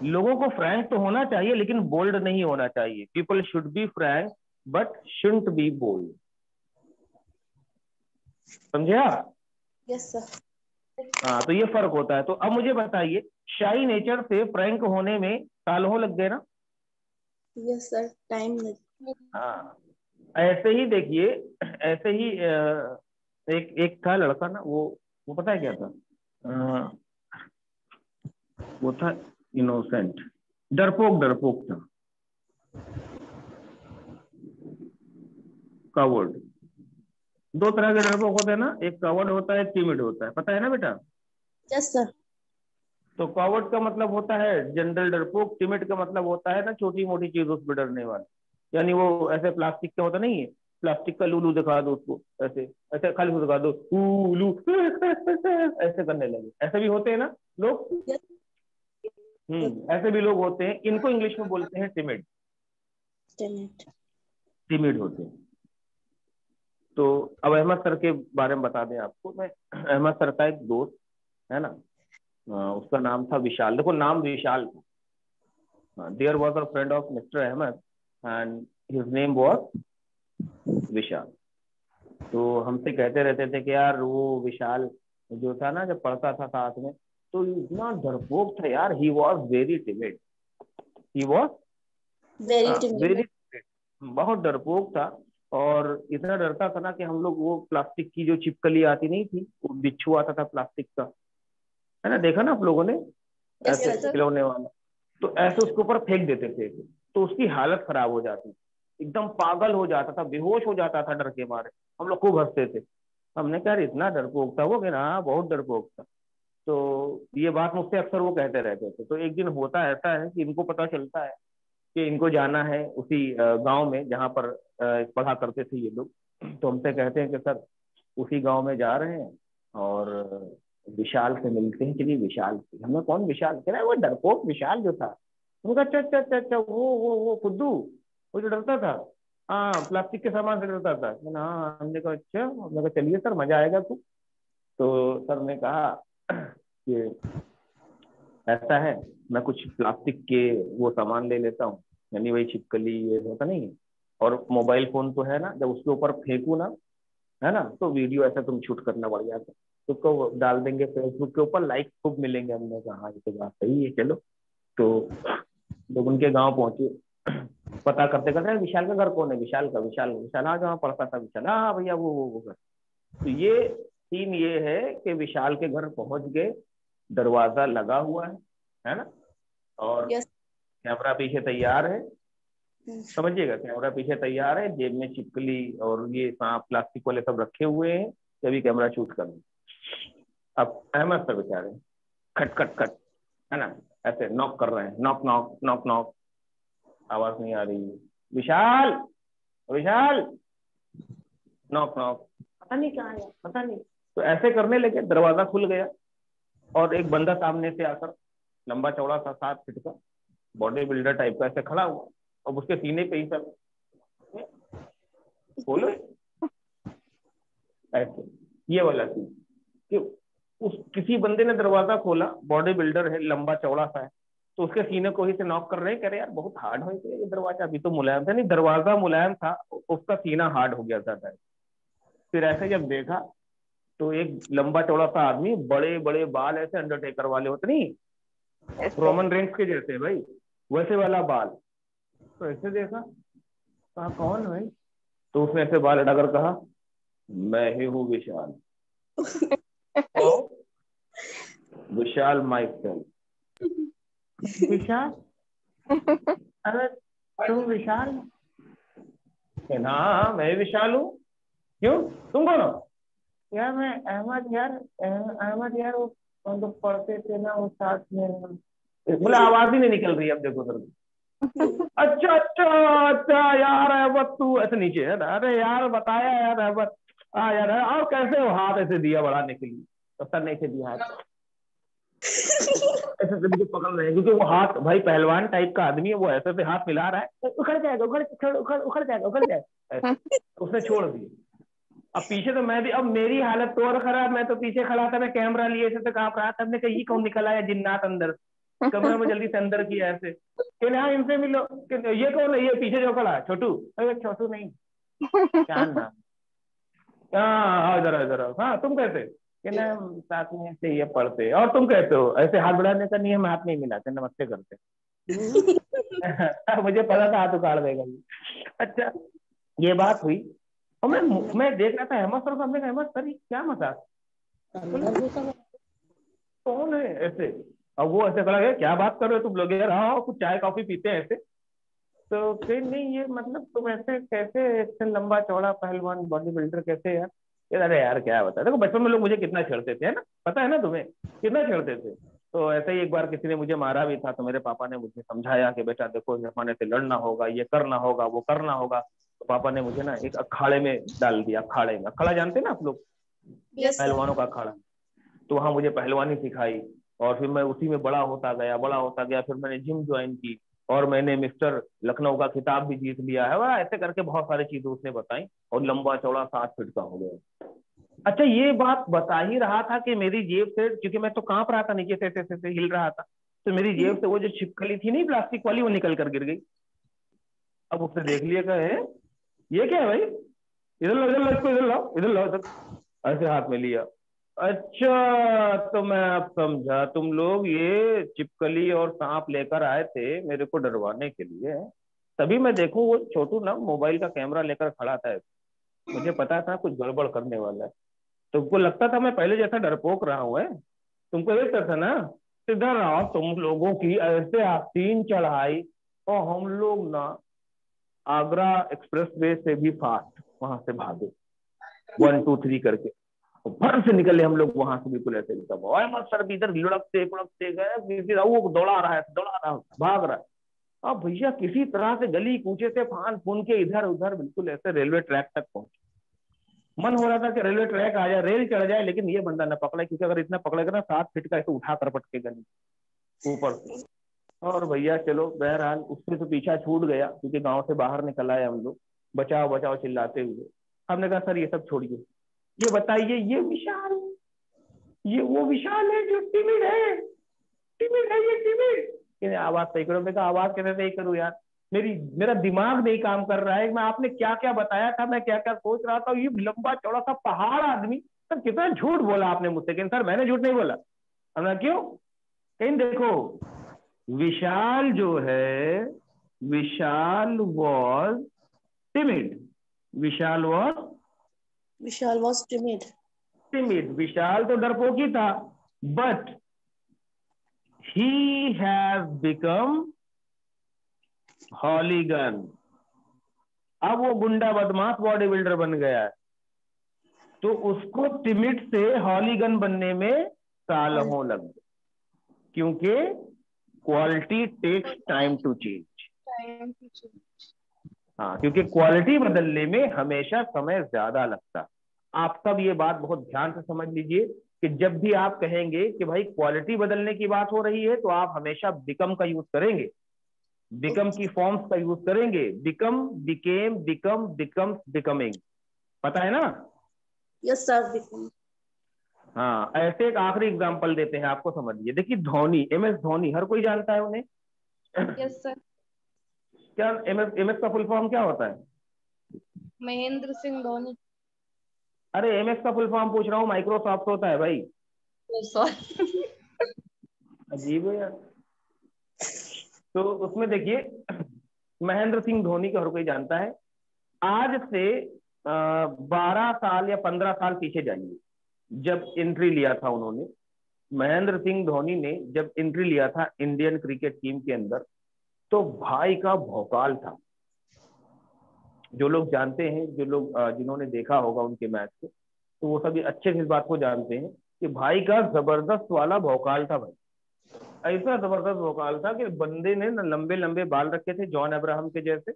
लोगों को फ्रैंक तो होना चाहिए लेकिन बोल्ड नहीं होना चाहिए। People should be frank but shouldn't be bold. समझे आप? Yes sir. हाँ, तो ये फर्क होता है। तो अब मुझे बताइए, शाई नेचर से फ्रैंक होने में सालों लग गए ना? यस सर, टाइम लग। हाँ, ऐसे ही देखिए, ऐसे ही एक एक था लड़का ना, वो पता है क्या था, वो था इनोसेंट, डरपोक, डरपोक था, कावर्ड। दो तरह के डरपोक होते हैं ना, एक कावर्ड होता है, एक टिमिड होता है, पता है ना बेटा? Yes sir. तो कावर्ड का मतलब होता है जनरल डरपोक, टिमिड का मतलब होता है ना छोटी मोटी चीजों से डरने वाला, यानी वो ऐसे प्लास्टिक का होता नहीं है, प्लास्टिक का लूलू दिखा दो उसको, ऐसे ऐसे खाली दिखा दो, लू ऐसे करने लगे, ऐसे भी होते हैं ना लोग। ऐसे भी लोग होते हैं, इनको इंग्लिश में बोलते हैं टिमिड, टिमिड होते हैं। तो अब अहमद सर के बारे में बता दें आपको मैं, अहमद सर का एक दोस्त है ना, उसका नाम था विशाल। देखो नाम विशाल था, there was a friend of mister Ahmed and his name was Vishal. तो हमसे कहते रहते थे कि यार वो विशाल जो था ना, जब पढ़ता था साथ में तो इतना डरपोक था यार, he was very timid, he was very, बहुत डरपोक था। और इतना डरता था ना कि हम लोग वो प्लास्टिक की जो छिपकली आती नहीं थी, वो बिच्छू आता था प्लास्टिक का, है ना, देखा ना आप लोगों ने, ऐसे खिलौने वाला, तो ऐसे उसके ऊपर फेंक देते थे, तो उसकी हालत खराब हो जाती, एकदम पागल हो जाता था, बेहोश हो जाता था डर के मारे। हम लोग खूब हंसते थे, हमने कहा इतना डरपोक था वो, कि हाँ बहुत डरपोक था। तो ये बात मुझसे अक्सर वो कहते रहते थे। तो एक दिन होता ऐसा है कि इनको पता चलता है कि इनको जाना है उसी गांव में जहाँ पर पढ़ा करते थे ये लोग। तो हमसे कहते हैं कि सर उसी गांव में जा रहे हैं और विशाल से मिलते हैं, चलिए विशाल से। हमने कौन विशाल? कह रहा है वो डरपोक विशाल जो था। उनका अच्छा अच्छा अच्छा अच्छा, वो खुद्दू, वो जो डरता था, हाँ प्लास्टिक के सामान से डरता था। हाँ, हमने कहा अच्छा, हमने कहा चलिए सर मजा आएगा खूब। तो सर ने कहा कि ऐसा है, मैं कुछ प्लास्टिक के वो सामान ले लेता हूँ, यानी वही छिपकली ये होता नहीं है, और मोबाइल फोन तो है ना, जब उसके ऊपर फेंकू ना, है ना, तो वीडियो ऐसा तुम शूट करना बढ़िया से, तो उसको डाल देंगे फेसबुक के ऊपर, लाइक खूब मिलेंगे। हमने कहा हाँ ये तो बात सही है, चलो। तो जब उनके गाँव पहुंचे, पता करते करते विशाल का घर कौन है, विशाल का, विशाल विशाल हाँ जहाँ पढ़ता था विशाल, हाँ भैया वो घर। तो ये सीन ये है कि विशाल के घर पहुंच गए, दरवाजा लगा हुआ है ना, और कैमरा पीछे तैयार है, समझिएगा, कैमरा पीछे तैयार है, जेब में छिपकली और ये सांप प्लास्टिक वाले सब रखे हुए हैं, तभी कैमरा शूट करना। अब अहमद सर बेचारे खट खट खट, है ना, ऐसे नॉक कर रहे हैं, नॉक नॉक नॉक नॉक, आवाज नहीं आ रही है, विशाल विशाल, नॉक नॉक, पता नहीं कहाँ है, पता नहीं। तो ऐसे करने लगे, दरवाजा खुल गया और एक बंदा सामने से आकर, लंबा चौड़ा सा 7 फीट का बॉडी बिल्डर टाइप का, ऐसे खड़ा हुआ, और उसके सीने पे ही सब बोलो ऐसे, ये वाला चीज कि उस किसी बंदे ने दरवाजा खोला, बॉडी बिल्डर है, लंबा चौड़ा सा है, तो उसके सीने को ही से नॉक कर रहे हैं, कह रहे यार बहुत हार्ड हो गया ये दरवाजा, अभी तो मुलायम था, नहीं दरवाजा मुलायम था, उसका सीना हार्ड हो गया था। फिर ऐसे जब देखा तो एक लंबा चौड़ा सा आदमी, बड़े बड़े बाल, ऐसे अंडरटेकर वाले होते नहीं, रोमन रेंस के जैसे भाई, वैसे वाला बाल। तो ऐसे देखा, कहा कौन भाई? तो उसने ऐसे बाल हटाकर कहा मैं ही हूँ विशाल, विशाल माइक। विशाल? अरे तुम विशाल? हाँ मैं विशाल हूँ। क्यों, तुम कौन हो? यार मैं अहमद यार, अहमद यार, वो हम लोग पढ़ते थे ना वो साथ में। बोले आवाज ही नहीं निकल रही, अब देखो सर। अच्छा अच्छा अच्छा यार अहमद तू, ऐसे नीचे है ना, अरे यार बताया यार अहमद, हाँ यार, और कैसे हो? हाथ ऐसे दिया बढ़ाने के लिए, तो सर ने ऐसे दिया हाथ, ऐसे से मुझे पकड़ रहे हैं, क्योंकि वो हाथ भाई पहलवान टाइप का आदमी है, वो ऐसे से हाथ मिला रहा है, उखड़ जाएगा, उखड़ जाएगा, उखड़ जाएगा, उसने छोड़ दिया। अब पीछे तो मैं भी, अब मेरी हालत तो और खराब, मैं तो पीछे खड़ा था, मैं कैमरा लिए ऐसे तो कहाँ रहा था, हमने कहा ये कौन निकल आया जिन्नात अंदर, कमरे में जल्दी से अंदर किया ऐसे, कि हाँ इनसे मिलो, ये कौन है, ये पीछे जो खड़ा छोटू? अरे छोटू नहीं, चांद नाम। हाँ इधर इधर, हाँ तुम कैसे? कि ना साथ में ऐसे ये पढ़ते, और तुम कहते हो ऐसे हाथ बढ़ाने का नियम, हाथ नहीं मिलाते, नमस्ते करते। मुझे पता था हाथ उखाड़ देगा ये। अच्छा ये बात हुई, और मैं देख रहा था अहमद सर को, हमने कहा अहमद सर क्या मजाक, कौन है ऐसे? अब वो ऐसे खड़ा है, क्या बात कर रहे हो तुम लोग यार, हाँ कुछ चाय कॉफी पीते हैं ऐसे। तो फिर नहीं ये मतलब तुम ऐसे कैसे, इतने लंबा चौड़ा पहलवान बॉडी बिल्डर कैसे यार। अरे यार क्या बता, देखो बचपन में लोग मुझे कितना छेड़ते थे, है ना, पता है ना तुम्हें, कितना छेड़ते थे। तो ऐसे ही एक बार किसी ने मुझे मारा भी था, तो मेरे पापा ने मुझे समझाया कि बेटा देखो इस जमाने से लड़ना होगा, ये करना होगा, वो करना होगा। तो पापा ने मुझे ना एक अखाड़े में डाल दिया, अखाड़े में, अखाड़ा जानते हैं ना आप लोग, यस सर। पहलवानों का अखाड़ा। तो वहां मुझे पहलवानी सिखाई, और फिर मैं उसी में बड़ा होता गया, बड़ा होता गया। फिर मैंने जिम ज्वाइन की, और मैंने मिस्टर लखनऊ का खिताब भी जीत लिया है। वह ऐसे करके बहुत सारी चीजें उसने बताई, और लंबा चौड़ा 7 फीट का हो गया। अच्छा ये बात बता ही रहा था कि मेरी जेब से, क्योंकि मैं तो कांप रहा था, नीचे से ऐसे ऐसे हिल रहा था, तो मेरी जेब से वो जो छिपकली थी नहीं प्लास्टिक वाली, वो निकल कर गिर गई। अब उसने देख लिया, कहे ये क्या है भाई, इधर लो, इधर लो, इसको इधर लाओ, इधर लाओ, इधर। ऐसे हाथ में लिया। अच्छा तो मैं अब समझा, तुम लोग ये चिपकली और सांप लेकर आए थे मेरे को डरवाने के लिए। तभी मैं देखूं वो छोटू ना मोबाइल का कैमरा लेकर खड़ा था, मुझे पता था कुछ गड़बड़ करने वाला है। तुमको लगता था मैं पहले जैसा डरपोक रहा हूँ, तुमको लगता था ना। इधर आओ, तुम लोगों की ऐसे आस्तीन चढ़ाई, और हम लोग ना आगरा एक्सप्रेस वे से भी फास्ट वहां से भागे, 1 2 3 करके। तो भर से निकले हम लोग वहां से, बिल्कुल ऐसे एकदम सर भी इधर लुढ़कते लुढ़कते गए, वो दौड़ा रहा है, दौड़ा रहा है, भाग रहा है। अब भैया किसी तरह से गली कूचे से फान फून के इधर उधर बिल्कुल ऐसे रेलवे ट्रैक तक पहुंचे। मन हो रहा था कि रेलवे ट्रैक आ जाए, रेल चढ़ जाए, लेकिन ये बंदा न पकड़ा, क्योंकि अगर इतना पकड़ेगा ना 7 फीट का ऐसे उठा कर पटकेगा ऊपर से। और भैया चलो बहरहाल उससे तो पीछा छूट गया, क्योंकि गांव से बाहर निकल आए हम लोग, बचाओ बचाओ चिल्लाते हुए। हमने कहा सर ये सब छोड़िए, ये बताइए ये विशाल, ये वो विशाल है जो टिमिड है, टिमिड है ये टिमिड। आवाज सही करो। मैं कहा आवाज कैसे सही करूँ यार, मेरा दिमाग नहीं काम कर रहा है, मैं आपने क्या क्या बताया था, मैं क्या क्या सोच रहा था, ये लंबा चौड़ा सा पहाड़ आदमी। सर कितना झूठ बोला आपने मुझसे। लेकिन सर मैंने झूठ नहीं बोला। हमने क्यों, कहीं देखो, विशाल जो है, Vishal was timid, Vishal was Vishal was timid. Timid, Vishal तो डरपोक ही था, but he has become hooligan. अब वो गुंडा बदमाश बॉडी बिल्डर बन गया है, तो उसको टिमिड से हॉलीगन बनने में सालों लग गए, क्योंकि quality takes time to change. हाँ, क्योंकि क्वालिटी बदलने में हमेशा समय ज्यादा लगता। आप सब ये बात बहुत ध्यान से समझ लीजिए कि जब भी आप कहेंगे कि भाई क्वालिटी बदलने की बात हो रही है, तो आप हमेशा बिकम का यूज करेंगे, बिकम की फॉर्म्स का यूज करेंगे, become, became, become, becomes, becoming, पता है ना। Yes sir. Become. हाँ, ऐसे एक आखिरी एग्जांपल देते हैं आपको, समझिए। देखिए धोनी, MS धोनी, हर कोई जानता है उन्हें। Yes sir. क्या MS का फुल फॉर्म क्या होता है? महेंद्र सिंह धोनी। अरे MS का फुल फॉर्म पूछ रहा हूँ, माइक्रोसॉफ्ट होता है भाई। सॉरी। अजीब है यार। तो उसमें देखिए, महेंद्र सिंह धोनी को हर कोई जानता है। आज से 12 साल या 15 साल पीछे जाइए, जब एंट्री लिया था उन्होंने, महेंद्र सिंह धोनी ने जब एंट्री लिया था इंडियन क्रिकेट टीम के अंदर, तो भाई का भौकाल था। जो लोग जानते हैं, जो लोग जिन्होंने देखा होगा उनके मैच को, तो वो सभी अच्छे से इस बात को जानते हैं कि भाई का जबरदस्त वाला भौकाल था भाई। ऐसा जबरदस्त भौकाल था कि बंदे ने ना लंबे लंबे बाल रखे थे, जॉन अब्राहम के जैसे,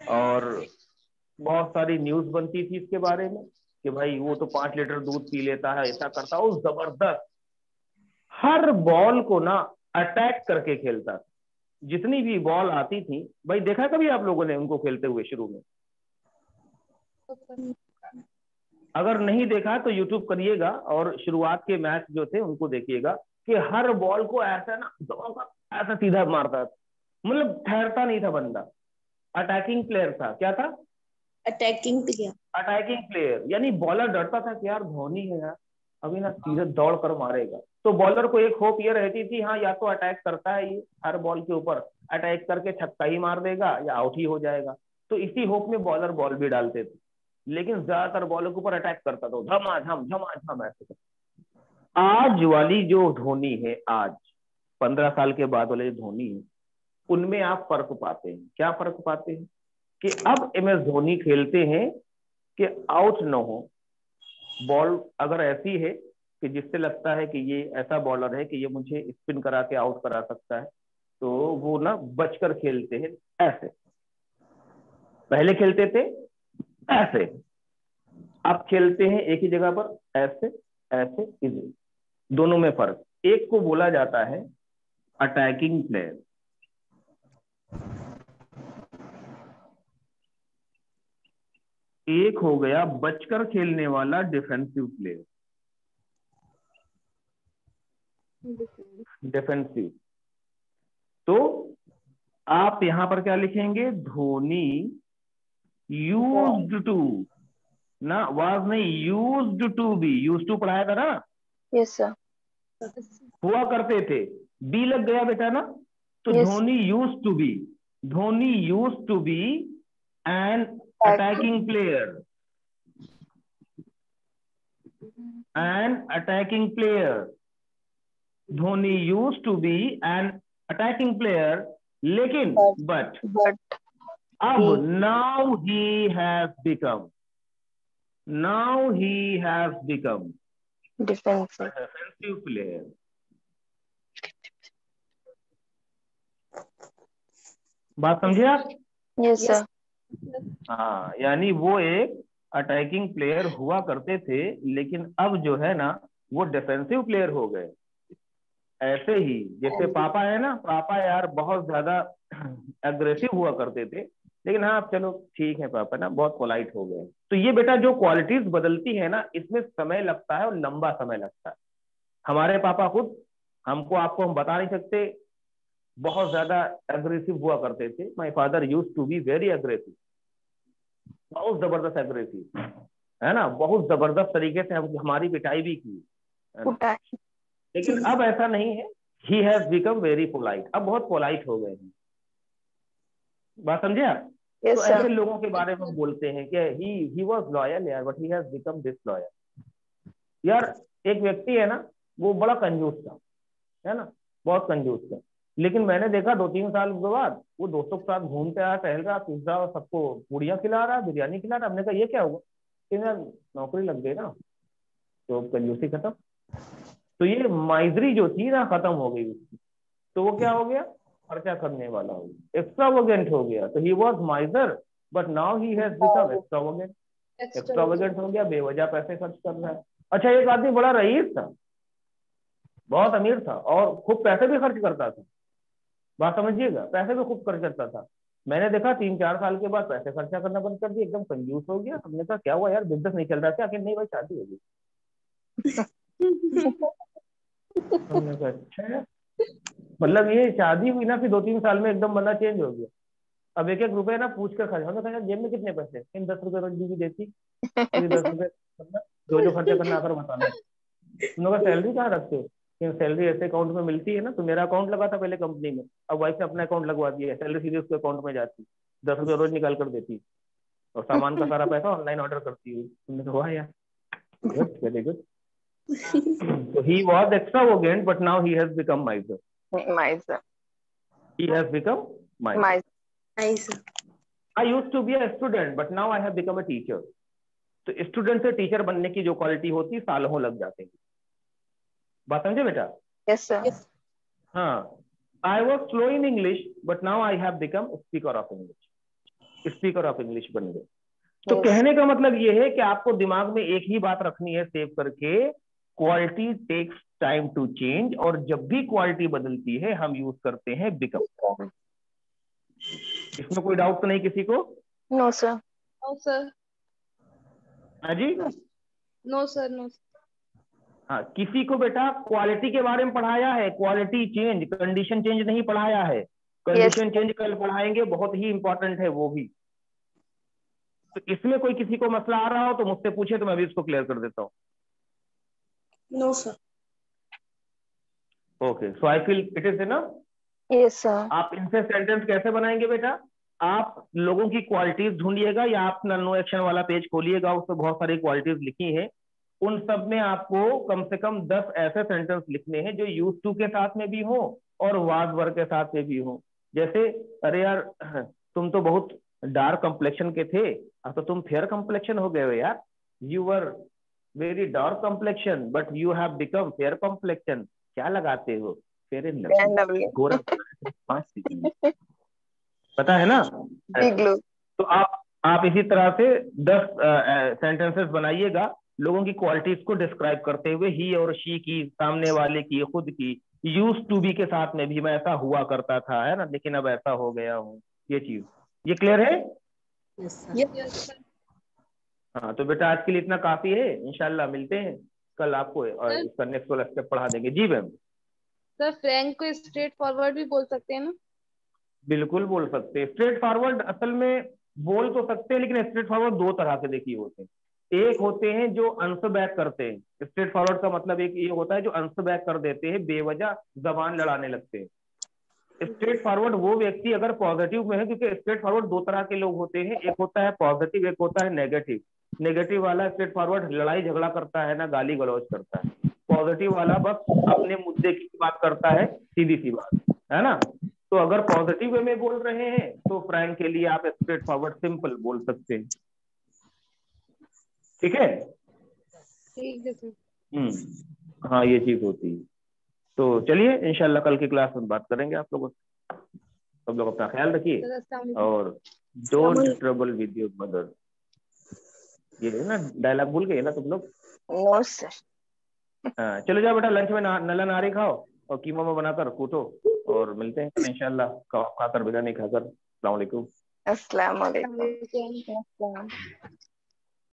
और बहुत सारी न्यूज बनती थी इसके बारे में कि भाई वो तो 5 लीटर दूध पी लेता है, ऐसा करता है। वो जबरदस्त हर बॉल को ना अटैक करके खेलता था। जितनी भी बॉल आती थी, भाई देखा कभी आप लोगों ने उनको खेलते हुए शुरू में? अगर नहीं देखा तो यूट्यूब करिएगा और शुरुआत के मैच जो थे उनको देखिएगा, कि हर बॉल को ऐसा ना ऐसा सीधा मारता था, मतलब ठहरता नहीं था बंदा। अटैकिंग प्लेयर था। क्या था? Attacking player. अटैकिंग प्लेयर, यानी बॉलर डरता था कि यार धोनी है यार, अभी ना सीधे दौड़ कर मारेगा। तो बॉलर को एक होप ये रहती थी, हाँ या तो अटैक करता है ये, हर बॉल के ऊपर अटैक करके छक्का ही मार देगा या आउट ही हो जाएगा। तो इसी होप में बॉलर बॉल भी डालते थे, लेकिन ज्यादातर बॉलर के ऊपर अटैक करता था, झमाझम झमाझम ऐसे। आज वाली जो धोनी है आज, 15 साल के बाद वाले धोनी है, उनमें आप फर्क पाते हैं। क्या फर्क पाते हैं कि अब MS धोनी खेलते हैं कि आउट न हो, बॉल अगर ऐसी है कि जिससे लगता है कि ये ऐसा बॉलर है कि ये मुझे स्पिन करा के आउट करा सकता है, तो वो ना बचकर खेलते हैं। ऐसे पहले खेलते थे, ऐसे अब खेलते हैं एक ही जगह पर, ऐसे ऐसे इधर। दोनों में फर्क। एक को बोला जाता है अटैकिंग प्लेयर, एक हो गया बचकर खेलने वाला डिफेंसिव प्लेयर। डिफेंसिव। तो आप यहां पर क्या लिखेंगे, धोनी यूज्ड टू, ना वाज नहीं, used to be. Used to पढ़ाया था ना? Yes sir. हुआ करते थे, बी लग गया बेटा ना, तो Yes. Dhoni used to be, Dhoni used to be an attacking player, an attacking player. Dhoni used to be an attacking player, लेकिन बट अब now he has become, now he has become defensive player. बात समझे आप? Yes sir. हाँ, यानी वो एक attacking player हुआ करते थे, लेकिन अब जो है ना वो डिफेंसिव प्लेयर हो गए। ऐसे ही जैसे पापा है ना, पापा यार बहुत ज्यादा एग्रेसिव हुआ करते थे, लेकिन हाँ चलो ठीक है पापा ना बहुत पोलाइट हो गए। तो ये बेटा जो क्वालिटीज बदलती है ना, इसमें समय लगता है और लंबा समय लगता है। हमारे पापा खुद हमको, आपको हम बता नहीं सकते, बहुत ज्यादा एग्रेसिव हुआ करते थे। My father used to be very aggressive, बहुत जबरदस्त एग्रेसिव, है ना, बहुत जबरदस्त तरीके से हमारी पिटाई भी की, लेकिन अब ऐसा नहीं है। ही हैज बिकम वेरी पोलाइट, अब बहुत पोलाइट हो गए हैं। बात समझे आप? Yes, तो sir. ऐसे लोगों के बारे में बोलते हैं कि ही वाज लॉयल यार, but he has become disloyal. यार एक व्यक्ति है ना, वो बड़ा कंजूस था, है ना, बहुत कंजूस था, लेकिन मैंने देखा 2-3 साल के बाद वो दोस्तों के साथ घूमते आया, टहल रहा, पिज्जा और सबको पूड़ियाँ खिला रहा, बिरयानी खिला रहा। हमने कहा ये क्या हुआ? कि यार नौकरी लग गई ना, तो कंजूसी खत्म। तो ये माइजरी जो थी ना, खत्म हो गई उसकी। तो वो क्या हो गया? खर्चा करने वाला हो गया, एक्स्ट्रावेगेंट हो गया। तो he was माइजर, but now he has become extravagant. Extravagant हो गया, बेवजह पैसे खर्च कर रहा है। अच्छा, एक आदमी बड़ा रईस था, बहुत अमीर था और खूब पैसे भी खर्च करता था। बात समझिएगा, पैसे भी खूब खर्च करता था। मैंने देखा 3-4 साल के बाद पैसे खर्चा करना बंद कर दिया, एकदम कंजूस हो गया। हमने कहा क्या हुआ यार, बिजनेस नहीं चल रहा क्या? कि नहीं भाई शादी हो गई। हमने कहा अच्छा, मतलब ये शादी हुई ना, फिर 2-3 साल में एकदम बंदा चेंज हो गया। अब 1-1 रुपए ना पूछ कर खर्च। हमने कहा जेब में कितने पैसे? इन 10 रुपए रोज बीवी देती, 10 रुपए जो जो खर्चा करना आकर बताना। तुम लोग सैलरी कहाँ रखते हो? सैलरी ऐसे अकाउंट में मिलती है ना, तो मेरा अकाउंट लगा था पहले कंपनी में, अब वाइफ ने अपना अकाउंट लगवा दिया है, सैलरी सीधे उसके अकाउंट में जाती, 10 रुपए रोज निकाल कर देती और सामान का सारा पैसा ऑनलाइन ऑर्डर करती हुई। तुमने कहा यार good, very good. So he was extravagant, but now he has become miser. Miser. He has become miser. Nice. I used to be a student, but now I have become a teacher. तो student से teacher बनने की जो quality होती है, सालों लग जाते हैं। बात समझे बेटा? Yes, sir. हाँ, I was slow in English, but now I have become speaker of English. Speaker of English बन गए। तो Yes. कहने का मतलब ये है कि आपको दिमाग में एक ही बात रखनी है सेव करके, quality takes time to change, और जब भी क्वालिटी बदलती है हम यूज करते हैं बिकम। इसमें कोई डाउट तो नहीं किसी को? No, sir. No, sir. हाँ जी, No, sir. No. हाँ, किसी को बेटा क्वालिटी के बारे में पढ़ाया है, क्वालिटी चेंज, कंडीशन चेंज नहीं पढ़ाया है। कंडीशन चेंज कल पढ़ाएंगे, बहुत ही इंपॉर्टेंट है वो भी। तो इसमें कोई किसी को मसला आ रहा हो तो मुझसे पूछे, तो मैं भी इसको क्लियर कर देता हूँ। No, sir. Okay, so I feel it is enough. Yes, sir. आप इनसे सेंटेंस कैसे बनाएंगे बेटा? आप लोगों की क्वालिटीज ढूंढिएगा, या आप नो एक्शन वाला पेज खोलिएगा, उसमें बहुत सारी क्वालिटीज लिखी हैं। उन सब में आपको कम से कम 10 ऐसे सेंटेंस लिखने हैं जो यूज टू के साथ में भी हो और वाज वर्ब के साथ में भी हो। जैसे अरे यार तुम तो बहुत डार्क कंप्लेक्शन के थे, अब तो तुम फेयर कंप्लेक्शन हो गए हो यार। You were very dark complexion but you have become fair complexion. क्या लगाते हो? फेयर एंड लवली, गोरा। पता है ना? Big look. तो आप इसी तरह से 10 सेंटेंसेस बनाइएगा लोगों की क्वालिटीज को डिस्क्राइब करते हुए, ही और शी की, सामने वाले की, खुद की, यूज टू बी के साथ में भी, मैं ऐसा हुआ करता था, है ना, लेकिन अब ऐसा हो गया हूँ। ये चीज, ये क्लियर है? Yes, sir. हाँ तो बेटा आज के लिए इतना काफी है। इंशाल्लाह मिलते हैं कल, आपको और सर? इसका नेक्स्ट वाला स्टेप पढ़ा देंगे। जी मैम। सर फ्रैंक को स्ट्रेट फॉरवर्ड भी बोल सकते हैं ना? बिल्कुल बोल सकते हैं। स्ट्रेट फॉरवर्ड असल में बोल तो सकते हैं, लेकिन स्ट्रेट फॉरवर्ड दो तरह के देखिए होते हैं। एक होते हैं जो आंसर बैक करते हैं। स्ट्रेट फॉरवर्ड का मतलब एक ये होता है जो आंसर बैक कर देते हैं, बेवजह जबान लड़ाने लगते हैं। स्ट्रेट फॉरवर्ड वो व्यक्ति अगर पॉजिटिव में है, क्योंकि स्ट्रेट फॉरवर्ड दो तरह के लोग होते हैं, एक होता है पॉजिटिव, एक होता है नेगेटिव। नेगेटिव वाला स्ट्रेट फॉरवर्ड लड़ाई झगड़ा करता है ना, गाली गलौज करता है। पॉजिटिव वाला बस अपने मुद्दे की बात करता है, सीधी सी बात, है ना। तो अगर पॉजिटिव वे में बोल रहे हैं तो फ्रैंक के लिए आप स्ट्रेट फॉरवर्ड सिंपल बोल सकते हैं। ठीक है? ठीक है सर। हाँ ये चीज होती है। तो चलिए इंशाल्लाह कल की क्लास में बात करेंगे आप लोगों से। सब लोग अपना ख्याल रखिए सर अस्सलाम वालेकुम। और don't trouble with your mother. ये है ना डायलॉग, भूल गए ना तुम लोग? No sir. हाँ चलो जाओ बेटा, लंच में नल्ला नारी खाओ और कीमा में बनाकर कूटो, और मिलते हैं इंशाल्लाह खाकर बिरयानी खाकर। अस्सलाम वालेकुम। अस्सलाम वालेकुम। अस्सलाम वालेकुम। अस्सलाम।